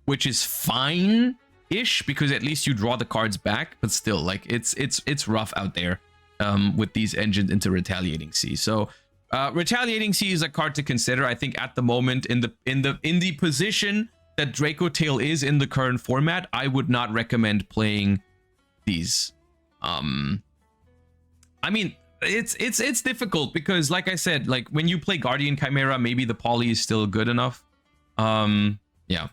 which is fine-ish because at least you draw the cards back. But still, like, it's rough out there with these engines into Retaliating Sea. So Retaliating Sea is a card to consider. I think at the moment in the position that Dracotail is in the current format, I would not recommend playing these. I mean, it's difficult because, like I said, like when you play Guardian Chimera, maybe the poly is still good enough. Yeah.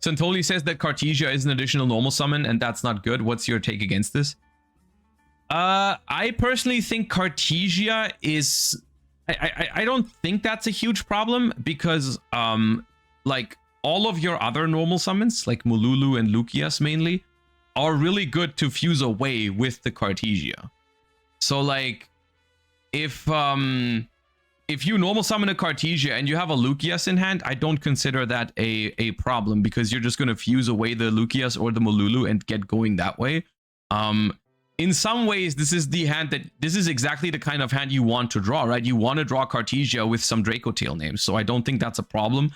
Santoli says that Cartesia is an additional normal summon, and that's not good. What's your take against this? I personally think Cartesia is I don't think that's a huge problem because like all of your other normal summons, like Mululu and Lucius mainly, are really good to fuse away with the Cartesia. So like if you normal summon a Cartesia and you have a Lucius in hand, I don't consider that a problem because you're just going to fuse away the Lucius or the Mululu and get going that way. In some ways, this is exactly the kind of hand you want to draw, right? You want to draw Cartesia with some Dracotail names, so I don't think that's a problem.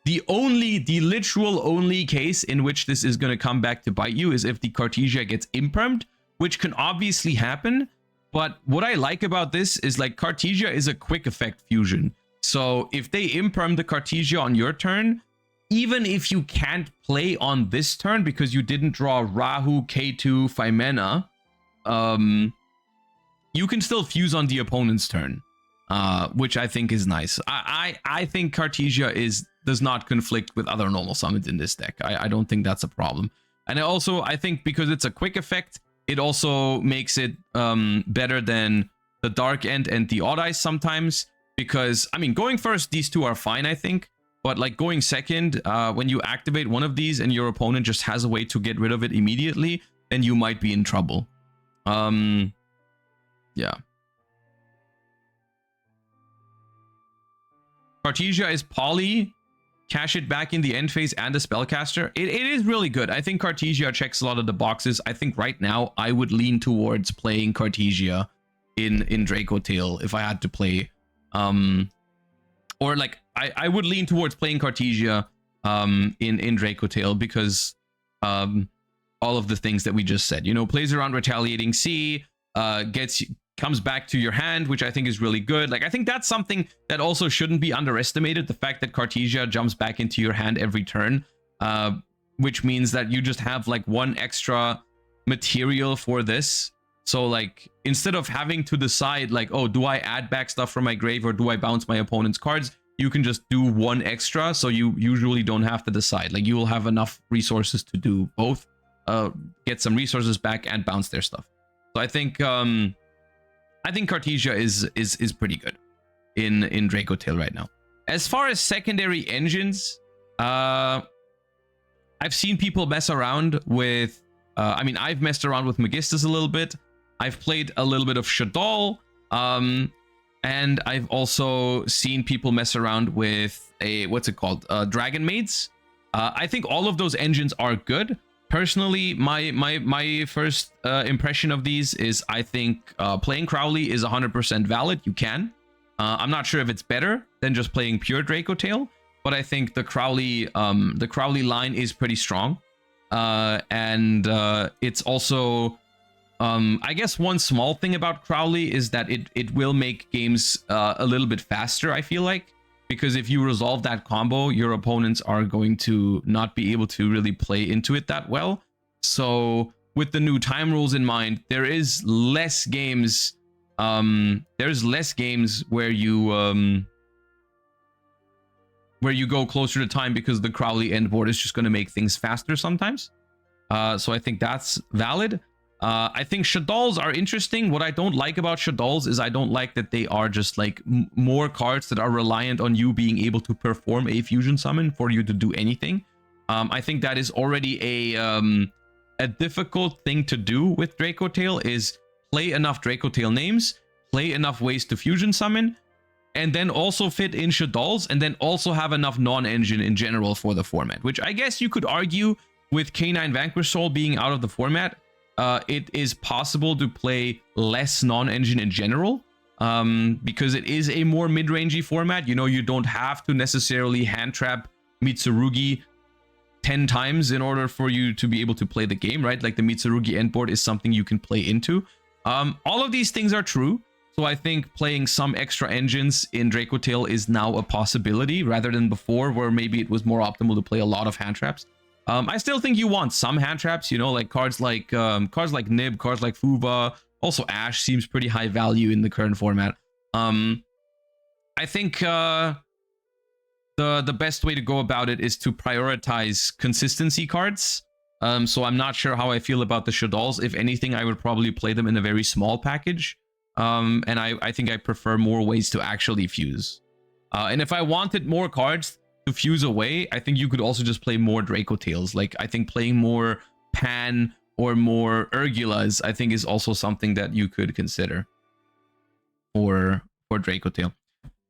The literal only case in which this is going to come back to bite you is if the Cartesia gets impermed, which can obviously happen. But what I like about this is like Cartesia is a quick effect fusion. So if they imperm the Cartesia on your turn, even if you can't play on this turn because you didn't draw Rahu, K2, Phimena, you can still fuse on the opponent's turn, which I think is nice. I think Cartesia does not conflict with other normal summons in this deck. I don't think that's a problem. And I think because it's a quick effect, it also makes it better than the Dark End and the Odd Eyes sometimes. Because, I mean, going first, these two are fine, I think. But like going second, when you activate one of these and your opponent just has a way to get rid of it immediately, then you might be in trouble. Yeah. Cartesia is poly. Cash it back in the end phase and a spellcaster. It is really good. I think Cartesia checks a lot of the boxes. I think right now I would lean towards playing Cartesia in Dracotail if I had to play. Or like I would lean towards playing Cartesia in Dracotail because all of the things that we just said. You know, plays around Retaliating Sea, comes back to your hand, which I think is really good. Like, I think that's something that also shouldn't be underestimated. The fact that Cartesia jumps back into your hand every turn, which means that you just have like one extra material for this. So like, instead of having to decide like, oh, do I add back stuff from my grave or do I bounce my opponent's cards? You can just do one extra. So you usually don't have to decide. Like, you will have enough resources to do both, get some resources back and bounce their stuff. So I think Cartesia is pretty good in Dracotail right now. As far as secondary engines, I've seen people mess around with. I mean, I've messed around with Megistus a little bit. I've played a little bit of Shaddoll, and I've also seen people mess around with what's it called? Dragon Maids. I think all of those engines are good. Personally, my first impression of these is I think playing Crowley is 100% valid. You can. I'm not sure if it's better than just playing pure Dracotail, but I think the Crowley line is pretty strong. And it's also, I guess one small thing about Crowley is that it will make games a little bit faster, I feel like. Because if you resolve that combo, your opponents are going to not be able to really play into it that well. So with the new time rules in mind, there is less games. There's less games where you go closer to time because the Crowley end board is just going to make things faster sometimes. So I think that's valid. I think Shaddolls are interesting. What I don't like about Shaddolls is I don't like that they are just like more cards that are reliant on you being able to perform a fusion summon for you to do anything. I think that is already a difficult thing to do with Dracotail, is play enough Dracotail names, play enough ways to fusion summon, and then also fit in Shaddolls, and then also have enough non-engine in general for the format, which I guess you could argue with K9 Vanquish Soul being out of the format. It is possible to play less non-engine in general, because it is a more mid-rangey format. You know, you don't have to necessarily hand trap Mitsurugi 10 times in order for you to be able to play the game, right? Like the Mitsurugi endboard is something you can play into. All of these things are true. So I think playing some extra engines in Dracotail is now a possibility rather than before, where maybe it was more optimal to play a lot of hand traps. I still think you want some hand traps, you know, like cards like Nib, cards like Fuva. Also, Ash seems pretty high value in the current format. I think the best way to go about it is to prioritize consistency cards. So I'm not sure how I feel about the Shaddolls. If anything, I would probably play them in a very small package. And I think I prefer more ways to actually fuse. And if I wanted more cards to fuse away, I think you could also just play more Dracotails. Like, I think playing more Pan or more Urgulas, I think, is also something that you could consider for Dracotail.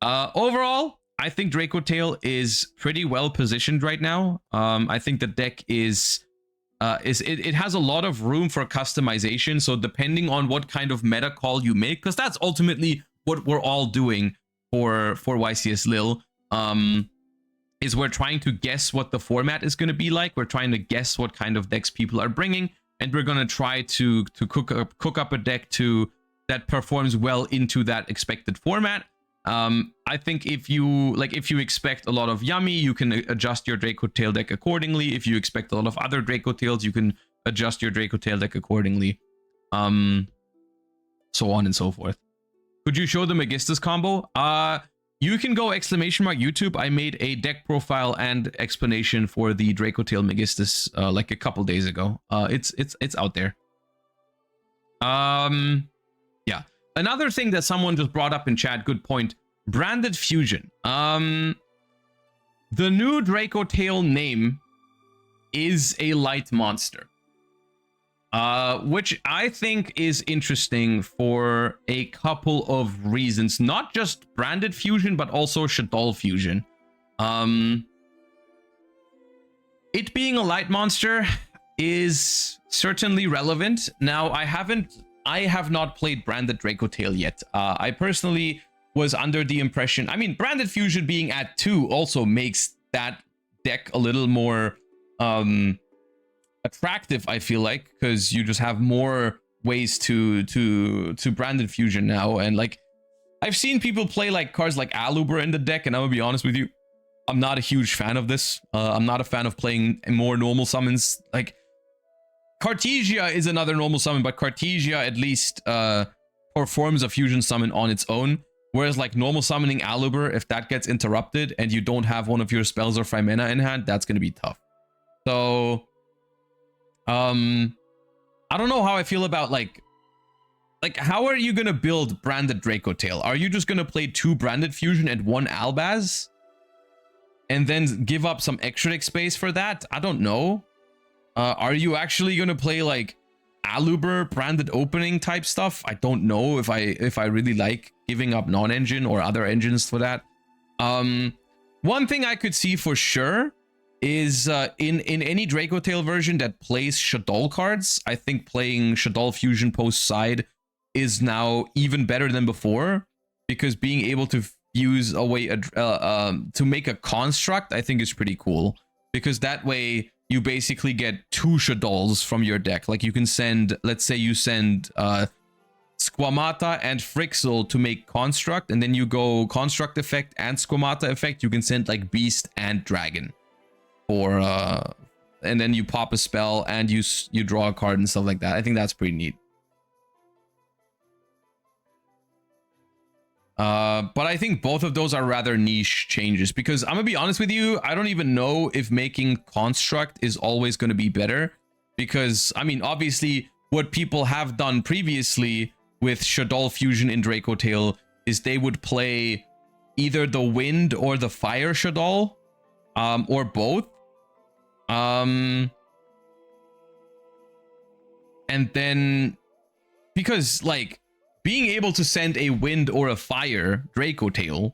Overall, I think Dracotail is pretty well positioned right now. I think the deck is it has a lot of room for customization. So depending on what kind of meta call you make, because that's ultimately what we're all doing for YCS Lil, is we're trying to guess what the format is going to be like. We're trying to guess what kind of decks people are bringing, and we're going to try to cook up a deck that performs well into that expected format. I think if you expect a lot of Yummy, you can adjust your Dracotail deck accordingly. If you expect a lot of other Dracotails, you can adjust your Dracotail deck accordingly. So on and so forth. Could you show the Megistus combo? You can go !YouTube. I made a deck profile and explanation for the Dracotail Megistus like a couple days ago. It's out there. Yeah. Another thing that someone just brought up in chat, good point. Branded Fusion. The new Dracotail name is a light monster. Which I think is interesting for a couple of reasons. Not just Branded Fusion, but also Shaddoll Fusion. It being a light monster is certainly relevant. Now, I have not played Branded Dracotail yet. I personally was under the impression, I mean, Branded Fusion being at 2 also makes that deck a little more attractive, I feel like, because you just have more ways to Branded Fusion now. And like, I've seen people play like cards like Aluber in the deck, and I'm gonna be honest with you, I'm not a huge fan of this. I'm not a fan of playing more normal summons. Like, Cartesia is another normal summon, but Cartesia at least performs a fusion summon on its own. Whereas like normal summoning Aluber, if that gets interrupted and you don't have one of your spells or Frymena in hand, that's going to be tough. So, I don't know how I feel about like how are you going to build Branded Dracotail? Are you just going to play 2 Branded Fusion and 1 Albaz? And then give up some extra deck space for that? I don't know. Are you actually going to play like Aluber branded opening type stuff? I don't know if I really like giving up non-engine or other engines for that. One thing I could see for sure is in any Dracotail version that plays Shaddoll cards, I think playing Shaddoll Fusion post side is now even better than before, because being able to use a way to make a construct, I think is pretty cool, because that way you basically get 2 Shaddolls from your deck. Like you can send, let's say you send Squamata and Frixel to make Construct, and then you go Construct effect and Squamata effect. You can send like Beast and Dragon, or and then you pop a spell and you draw a card and stuff like that. I think that's pretty neat. But I think both of those are rather niche changes, because I'm gonna be honest with you, I don't even know if making Construct is always going to be better, because I mean, obviously what people have done previously with Shaddoll Fusion in Dracotail is they would play either the Wind or the Fire Shaddoll, or both. And then, because like being able to send a Wind or a Fire Dracotail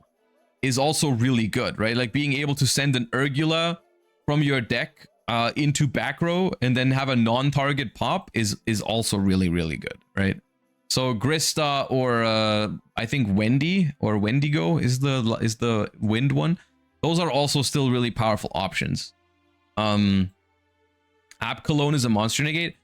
is also really good, right? Like being able to send an Urgula from your deck into back row and then have a non-target pop is also really, really good, right? So Grista or I think Wendy or Wendigo is the Wind one. Those are also still really powerful options. App Cologne is a monster negate.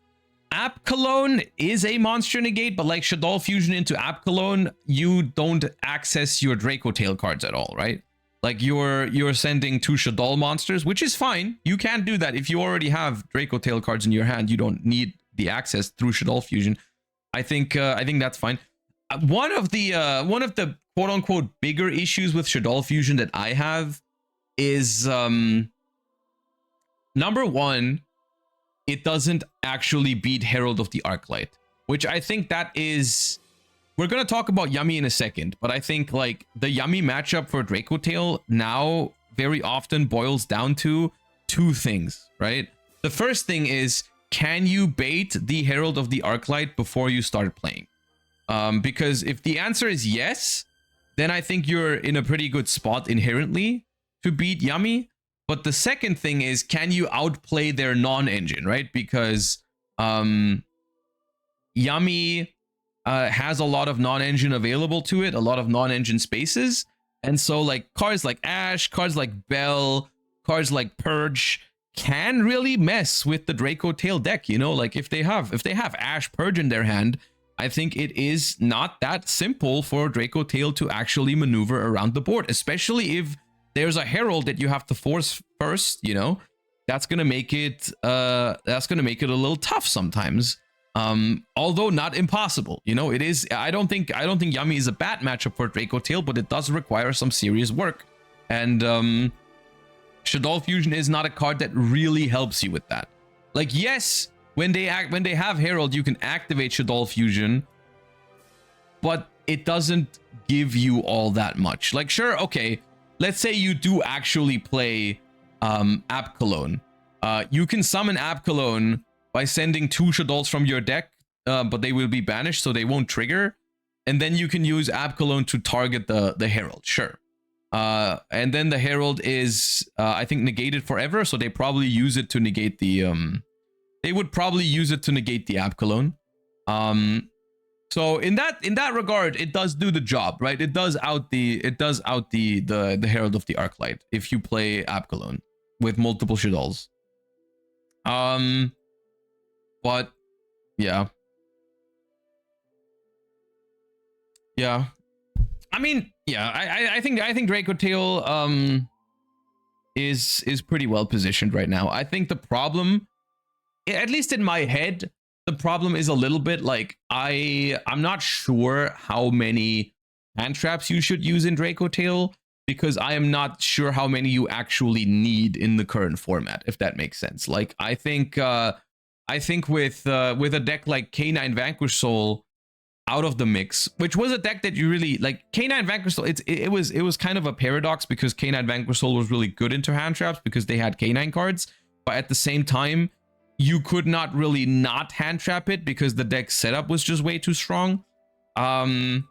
App Cologne is a monster negate, but like Shaddoll Fusion into App Cologne, you don't access your Dracotail cards at all, right? Like you're sending 2 Shaddoll monsters, which is fine. You can do that if you already have Dracotail cards in your hand. You don't need the access through Shaddoll Fusion. I think that's fine. One of the quote unquote bigger issues with Shaddoll Fusion that I have is number 1. It doesn't actually beat Herald of the Arclight, which I think that is we're gonna talk about Yummy in a second, but I think like the Yummy matchup for Dracotail now very often boils down to two things, right? The first thing is, can you bait the Herald of the Arclight before you start playing? Because if the answer is yes, then I think you're in a pretty good spot inherently to beat Yummy. But the second thing is, can you outplay their non-engine, right? Because Yummy has a lot of non-engine available to it, a lot of non-engine spaces. And so like cards like Ash, cards like Bell, cards like Purge can really mess with the Dracotail deck, you know? Like if they have Ash, Purge in their hand, I think it is not that simple for Dracotail to actually maneuver around the board, especially if there's a Herald that you have to force first, you know? That's gonna make it a little tough sometimes. Although not impossible, you know. It is. I don't think Yummy is a bad matchup for Dracotail, but it does require some serious work. And Shadow Fusion is not a card that really helps you with that. Like, yes, when they have Herald, you can activate Shadow Fusion, but it doesn't give you all that much. Like, sure, okay, let's say you do actually play App Cologne. You can summon App Cologne by sending 2 Shadows from your deck, but they will be banished, so they won't trigger. And then you can use App Cologne to target the Herald, sure. And then the Herald is, I think, negated forever, so they probably use it to negate the, they would probably use it to negate the App Cologne. So in that regard, it does do the job, right? It does out the Herald of the Arclight if you play App Cologne with multiple Shadows. But yeah. I mean, yeah, I think Dracotail is pretty well positioned right now. I think the problem, at least in my head, the problem is a little bit like I'm not sure how many hand traps you should use in Dracotail, because I am not sure how many you actually need in the current format, if that makes sense. Like I think with a deck like K9 Vanquish Soul out of the mix, which was a deck that you really like, K9 Vanquish Soul, it was kind of a paradox, because K9 Vanquish Soul was really good into hand traps because they had K9 cards, but at the same time you could not really not hand trap it because the deck setup was just way too strong. I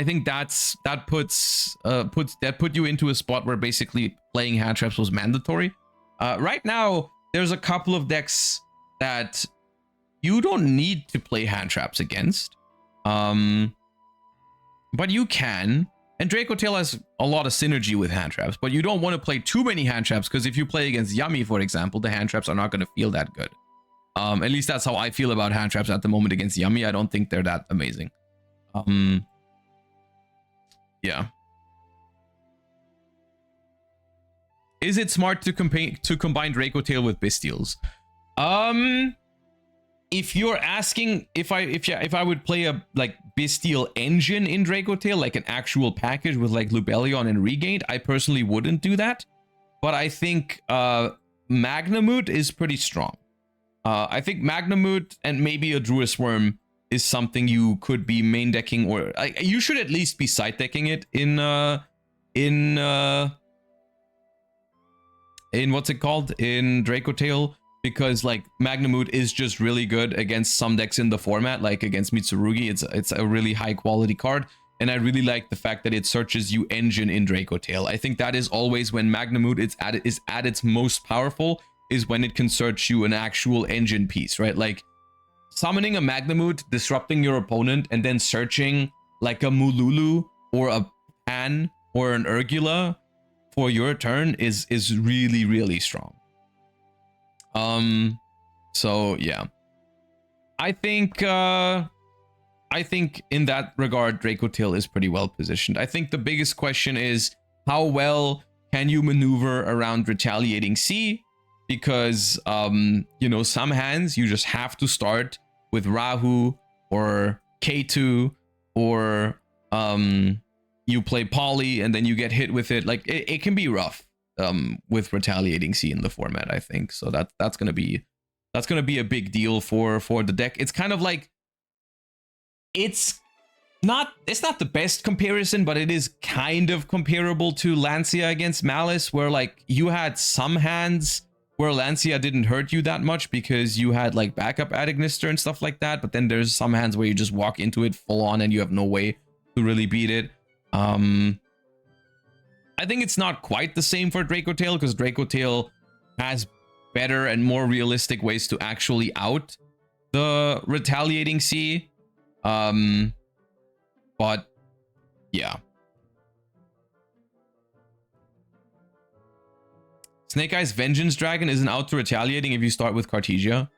think that put you into a spot where basically playing hand traps was mandatory. Right now there's a couple of decks that you don't need to play hand traps against, but you can. And Dracotail has a lot of synergy with hand traps, but you don't want to play too many hand traps, because if you play against Yummy, for example, the hand traps are not going to feel that good. At least that's how I feel about hand traps at the moment against Yummy. I don't think they're that amazing. Yeah. Is it smart to combine Dracotail with Bestials? If you're asking if I would play a like Bestial engine in Dracotail, like an actual package with like Lubellion and Regained, I personally wouldn't do that. But I think Magnamut is pretty strong. I think Magnamut and maybe a Druid Worm is something you could be main decking, or you should at least be side decking it in what's it called, in Dracotail, because like Magnamut is just really good against some decks in the format, like against Mitsurugi. It's a really high quality card, and I really like the fact that it searches you engine in Dracotail. I think that is always when Magnamut is at its most powerful, is when it can search you an actual engine piece, right? Like summoning a Magnamut, disrupting your opponent, and then searching like a Mululu or a Pan or an Urgula for your turn is really, really strong. So yeah, I think in that regard, Dracotail is pretty well positioned. I think the biggest question is, how well can you maneuver around Retaliating Sea? Because you know, some hands you just have to start with Rahu or K2, or you play Poly and then you get hit with it. Like it can be rough with Retaliating Sea in the format, I think. So that's gonna be a big deal for the deck. It's kind of like it's not the best comparison, but it is kind of comparable to Lancia against Malice, where like you had some hands where Lancia didn't hurt you that much because you had like backup Adignister and stuff like that, but then there's some hands where you just walk into it full on and you have no way to really beat it. I think it's not quite the same for Dracotail, because Dracotail has better and more realistic ways to actually out the retaliating C. But yeah. Snake Eyes Vengeance Dragon isn't out to retaliating if you start with Cartesia.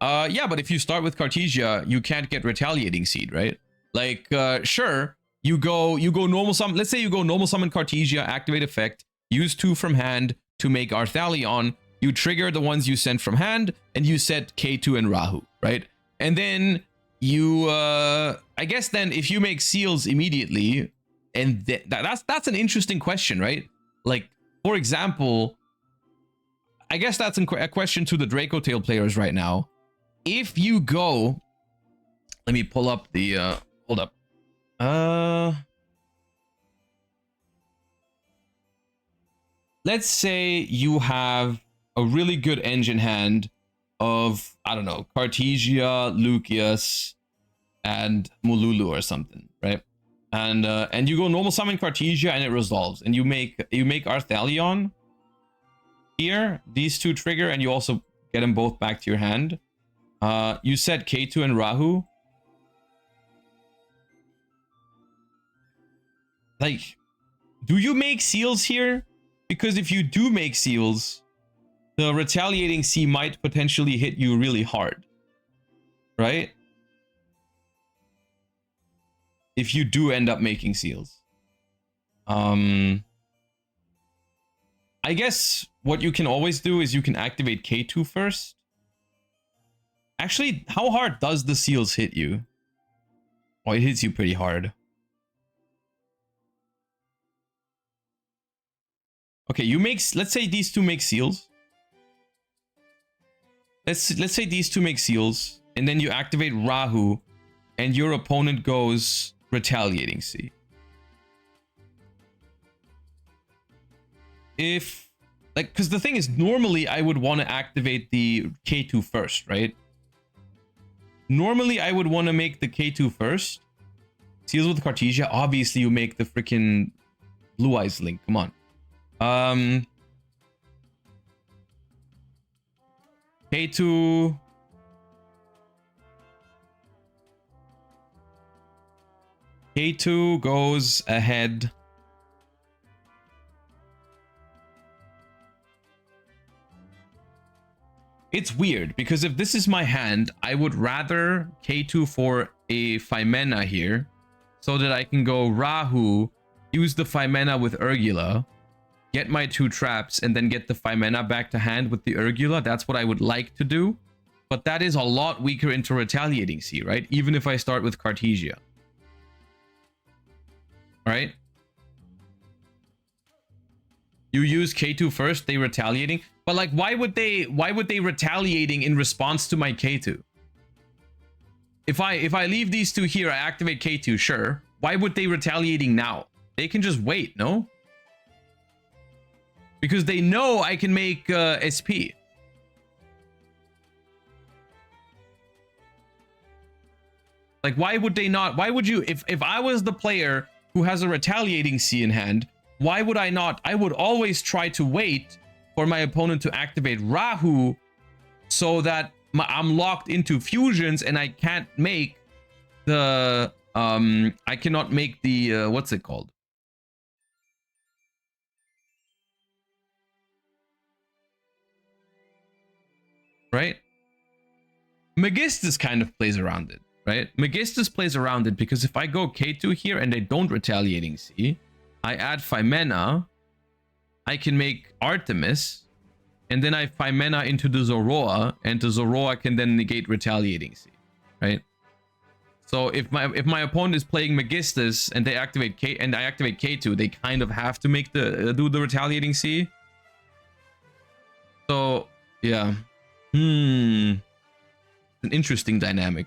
Yeah, but if you start with Cartesia, you can't get retaliating seed, right? Like, sure, you go normal summon. Let's say you go normal summon Cartesia, activate effect, use 2 from hand to make Arthalion. You trigger the ones you sent from hand, and you set K2 and Rahu, right? And then you, I guess then if you make seals immediately, and that's an interesting question, right? Like, for example, I guess that's a question to the Dracotail players right now. If you go, let me pull up the, hold up. Let's say you have a really good engine hand of, I don't know, Cartesia, Lucius, and Mululu or something, right? And you go normal summon Cartesia and it resolves, and you make Arthalion. Here, these 2 trigger, and you also get them both back to your hand. You set K2 and Rahu. Like, do you make seals here? Because if you do make seals, the retaliating C might potentially hit you really hard, right? If you do end up making seals. I guess what you can always do is you can activate K2 first. Actually, how hard does the seals hit you? Oh, it hits you pretty hard. Okay, you make, let's say these 2 make seals. Let's say these 2 make seals, and then you activate Rahu, and your opponent goes retaliating C. If, like, because the thing is, normally I would want to activate the K2 first, right? Normally I would want to make the K2 first. Seals with Cartesia, obviously you make the freaking Blue Eyes link, come on. K2. K2 goes ahead. It's weird, because if this is my hand, I would rather K2 for a Phimena here, so that I can go Rahu, use the Phimena with Urgula, get my 2 traps, and then get the Phimena back to hand with the Urgula. That's what I would like to do. But that is a lot weaker into retaliating C, right? Even if I start with Cartesia. Alright? You use K2 first, they retaliating. But like, why would they retaliating in response to my K2? If I leave these 2 here, I activate K2, sure. Why would they retaliating now? They can just wait, no? Because they know I can make SP. Like, why would they not? Why would you, if I was the player who has a retaliating C in hand, why would I not? I would always try to wait for my opponent to activate Rahu, so that I'm locked into fusions and I can't make the I cannot make the what's it called? Right? Megistus kind of plays around it, right? Megistus plays around it because if I go K2 here and they don't retaliating C, I add Phimena, I can make Artemis, and then I Phimena into the Zoroa, and the Zoroa can then negate retaliating C, right? So if my opponent is playing Megistus and they activate K and I activate K2, they kind of have to make the do the retaliating C. So yeah, an interesting dynamic.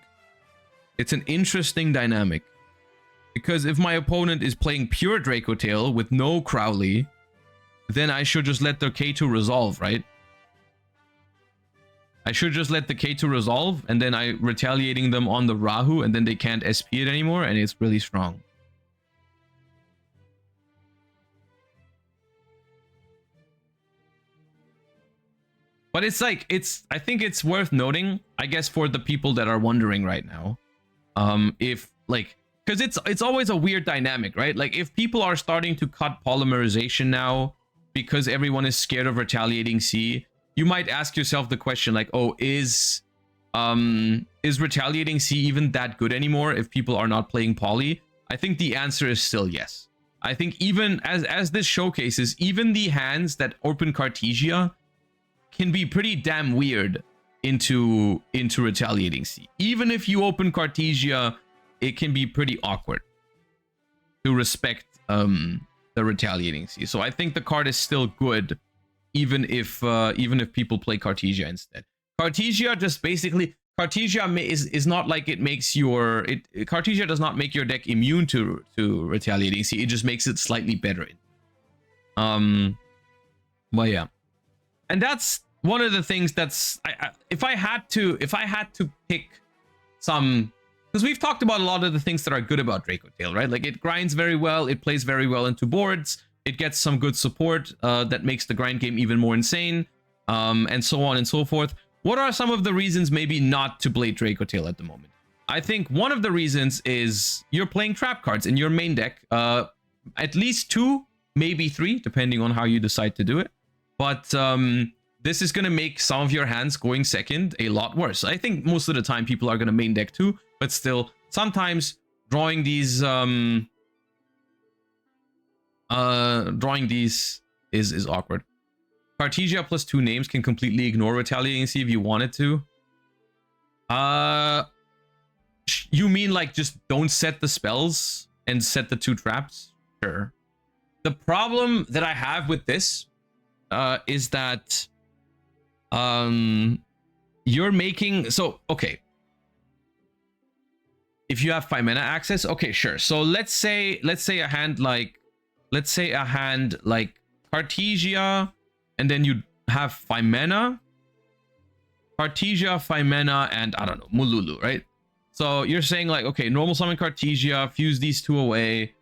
It's an interesting dynamic. Because if my opponent is playing pure Dracotail with no Crowley, then I should just let their K2 resolve, right? I should just let the K2 resolve, and then I retaliating them on the Rahu, and then they can't SP it anymore, and it's really strong. But it's like, I think it's worth noting, I guess, for the people that are wondering right now, if like, because it's always a weird dynamic, right? Like if people are starting to cut polymerization now because everyone is scared of retaliating C, you might ask yourself the question like, oh, is retaliating C even that good anymore if people are not playing poly? I think the answer is still yes. I think even as this showcases, even the hands that open Cartesia can be pretty damn weird into retaliating C. Even if you open Cartesia, it can be pretty awkward to respect the retaliating C. So I think the card is still good, even if people play Cartesia instead. Cartesia just basically, Cartesia is not like it makes your Cartesia does not make your deck immune to retaliating C. It just makes it slightly better. Well, yeah, and that's one of the things that's if I had to pick some, because we've talked about a lot of the things that are good about Dracotail, right? Like it grinds very well, it plays very well into boards, it gets some good support that makes the grind game even more insane, and so on and so forth. What are some of the reasons maybe not to play Dracotail at the moment? I think one of the reasons is you're playing trap cards in your main deck. At least 2, maybe 3, depending on how you decide to do it. But this is going to make some of your hands going second a lot worse. I think most of the time people are going to main deck 2, but still, sometimes drawing these is awkward. Cartesia plus 2 names can completely ignore retaliating C if you wanted to. You mean like just don't set the spells and set the 2 traps? Sure. The problem that I have with this is that you're making, so okay, if you have 5 mana access, okay, sure. So let's say a hand like Cartesia, and then you have 5 mana, Cartesia, 5 mana, and I don't know, Mululu, right? So you're saying like, okay, normal summon Cartesia, fuse these 2 away,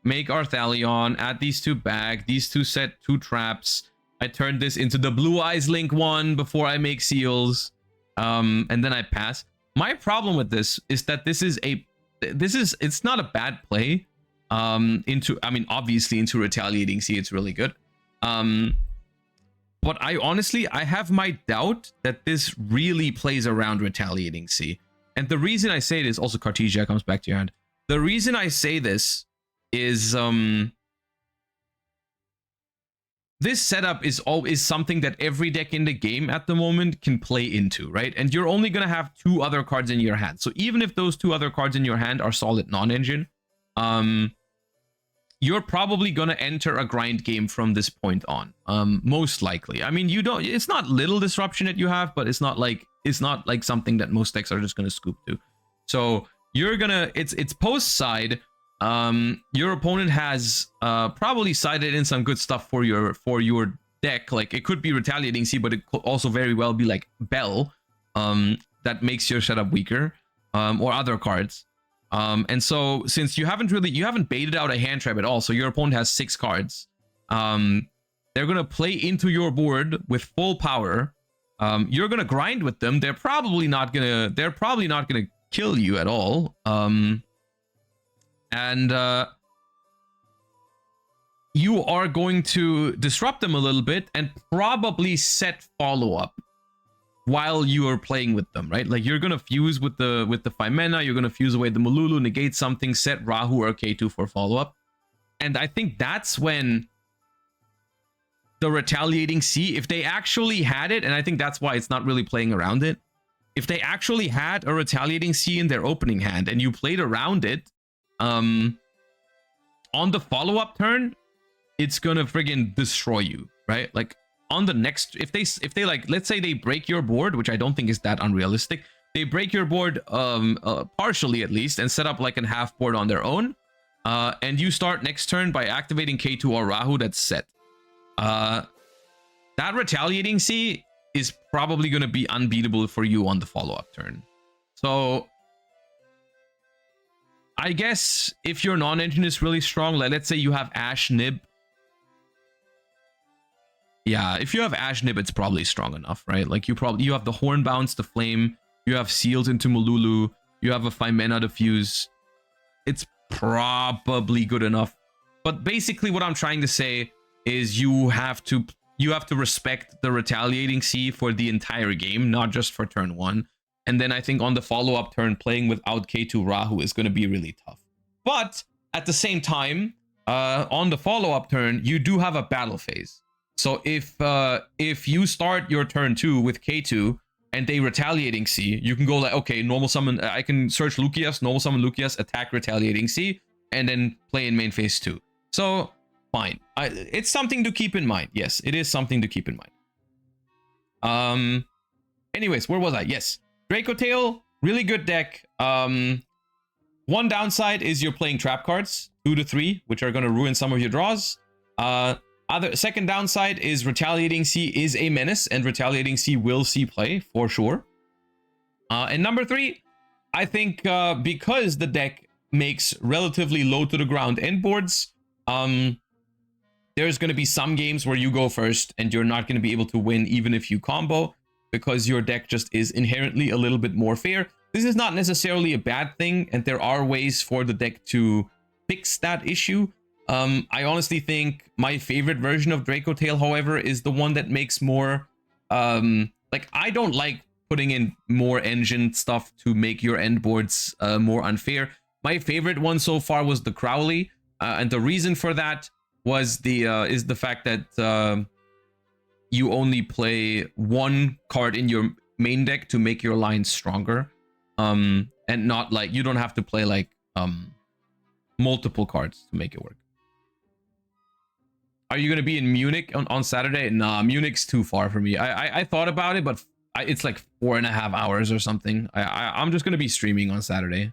make Arthalion, add these 2 back, these 2 set 2 traps. I turned this into the Blue Eyes Link one before I make seals, and then I pass. My problem with this is that it's not a bad play. Obviously into retaliating C, it's really good. But I have my doubt that this really plays around retaliating C. And the reason I say this, also Cartesia comes back to your hand. The reason I say this is this setup is something that every deck in the game at the moment can play into, right? And you're only going to have 2 other cards in your hand. So even if those 2 other cards in your hand are solid non-engine, you're probably going to enter a grind game from this point on, most likely. I mean, it's not little disruption that you have, but it's not like something that most decks are just going to scoop to. So you're gonna, it's post side. Your opponent has probably sided in some good stuff for your deck. Like it could be retaliating C, but it could also very well be like Bell, that makes your setup weaker, or other cards. And so since you haven't baited out a hand trap at all, so your opponent has 6 cards, they're gonna play into your board with full power. You're gonna grind with them. They're probably not gonna kill you at all. And you are going to disrupt them a little bit and probably set follow-up while you are playing with them, right? Like you're gonna fuse with the 5 mana, you're gonna fuse away the Mululu, negate something, set Rahu or K2 for follow-up. And I think that's when the retaliating C, if they actually had it, and I think that's why it's not really playing around it, if they actually had a retaliating C in their opening hand and you played around it, on the follow-up turn, it's gonna friggin' destroy you, right? Like on the next, if they like, let's say they break your board, which I don't think is that unrealistic, they break your board partially at least and set up like a half board on their own. And you start next turn by activating K2 or Rahu that's set. That Retaliating Sea is probably going to be unbeatable for you on the follow-up turn. So I guess if your non-engine is really strong, like let's say you have Ash Nib. Yeah, if you have Ash Nib, it's probably strong enough, right? Like you have the Horn Bounce, the Flame, you have Seals into Malulu, you have a Phimena to fuse. It's probably good enough. But basically what I'm trying to say is you have to respect the Retaliating Sea for the entire game, not just for turn 1. And then I think on the follow-up turn, playing without K2 Rahu is going to be really tough. But at the same time, on the follow-up turn, you do have a battle phase. So if you start your turn 2 with K2 and they Retaliating Sea, you can go like, okay, normal summon, I can search Lucius, normal summon Lucius, attack Retaliating Sea, and then play in main phase 2. So fine. It's something to keep in mind. Yes, it is something to keep in mind. Anyways, where was I? Yes. Dracotail, really good deck. One downside is you're playing trap cards, 2 to 3, which are going to ruin some of your draws. Second downside is Retaliating Sea is a menace, and Retaliating Sea will see play for sure. And number 3, I think because the deck makes relatively low to the ground end boards, there's going to be some games where you go first and you're not going to be able to win even if you combo, because your deck just is inherently a little bit more fair. This is not necessarily a bad thing, and there are ways for the deck to fix that issue. I honestly think my favorite version of Dracotail, however, is the one that makes more... like, I don't like putting in more engine stuff to make your end boards more unfair. My favorite one so far was the Crowley, and the reason for that was the fact that you only play one card in your main deck to make your line stronger, and not like you don't have to play like multiple cards to make it work. Are you going to be in Munich on Saturday? Nah, Munich's too far for me. I thought about it, but it's like 4.5 hours or something. I'm just going to be streaming on Saturday.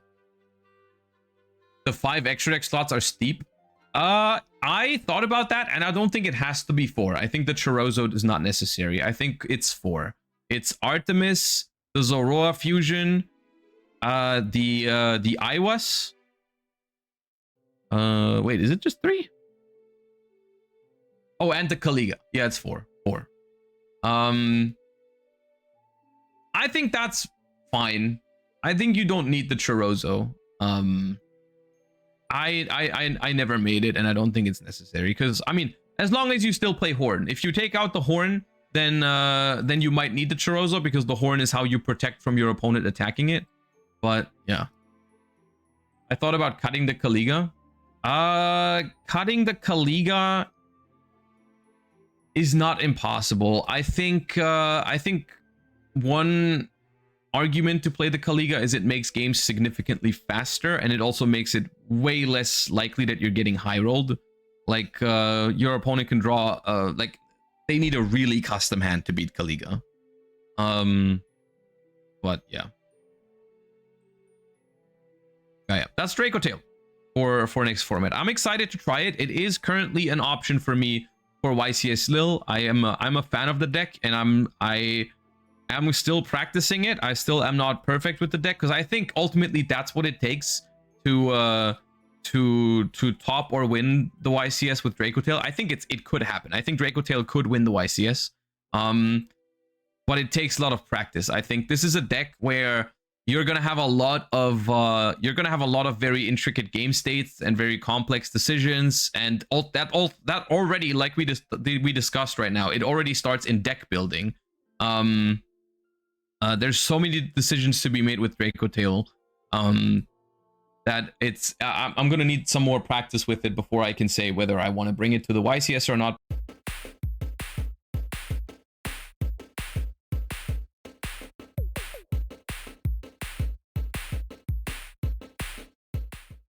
The 5 extra deck slots are steep. I thought about that, and I don't think it has to be 4. I think the Chorozo is not necessary. I think it's 4. It's Artemis, the Zoroa fusion, the Iwas. Wait, is it just 3? Oh, and the Kaliga. Yeah, it's 4. I think that's fine. I think you don't need the Chorozo. I never made it, and I don't think it's necessary, because I mean, as long as you still play Horn. If you take out the Horn, then you might need the Chorozo, because the Horn is how you protect from your opponent attacking it. But yeah, I thought about cutting the Kaliga. Cutting the Kaliga is not impossible. I think one argument to play the Kaliga is it makes games significantly faster, and it also makes it way less likely that you're getting high rolled. Like your opponent can draw like they need a really custom hand to beat Kaliga. But yeah. Yeah, that's Dracotail for next format. I'm excited to try it. It is currently an option for me for YCS Lil. I'm a fan of the deck, and I am still practicing it. I still am not perfect with the deck, because I think ultimately that's what it takes to top or win the YCS with Dracotail. I think it could happen. I think Dracotail could win the YCS. But it takes a lot of practice. I think this is a deck where you're gonna have a lot of very intricate game states and very complex decisions, and that already, like we discussed right now, it already starts in deck building. There's so many decisions to be made with Dracotail that I'm gonna need some more practice with it before I can say whether I want to bring it to the YCS or not.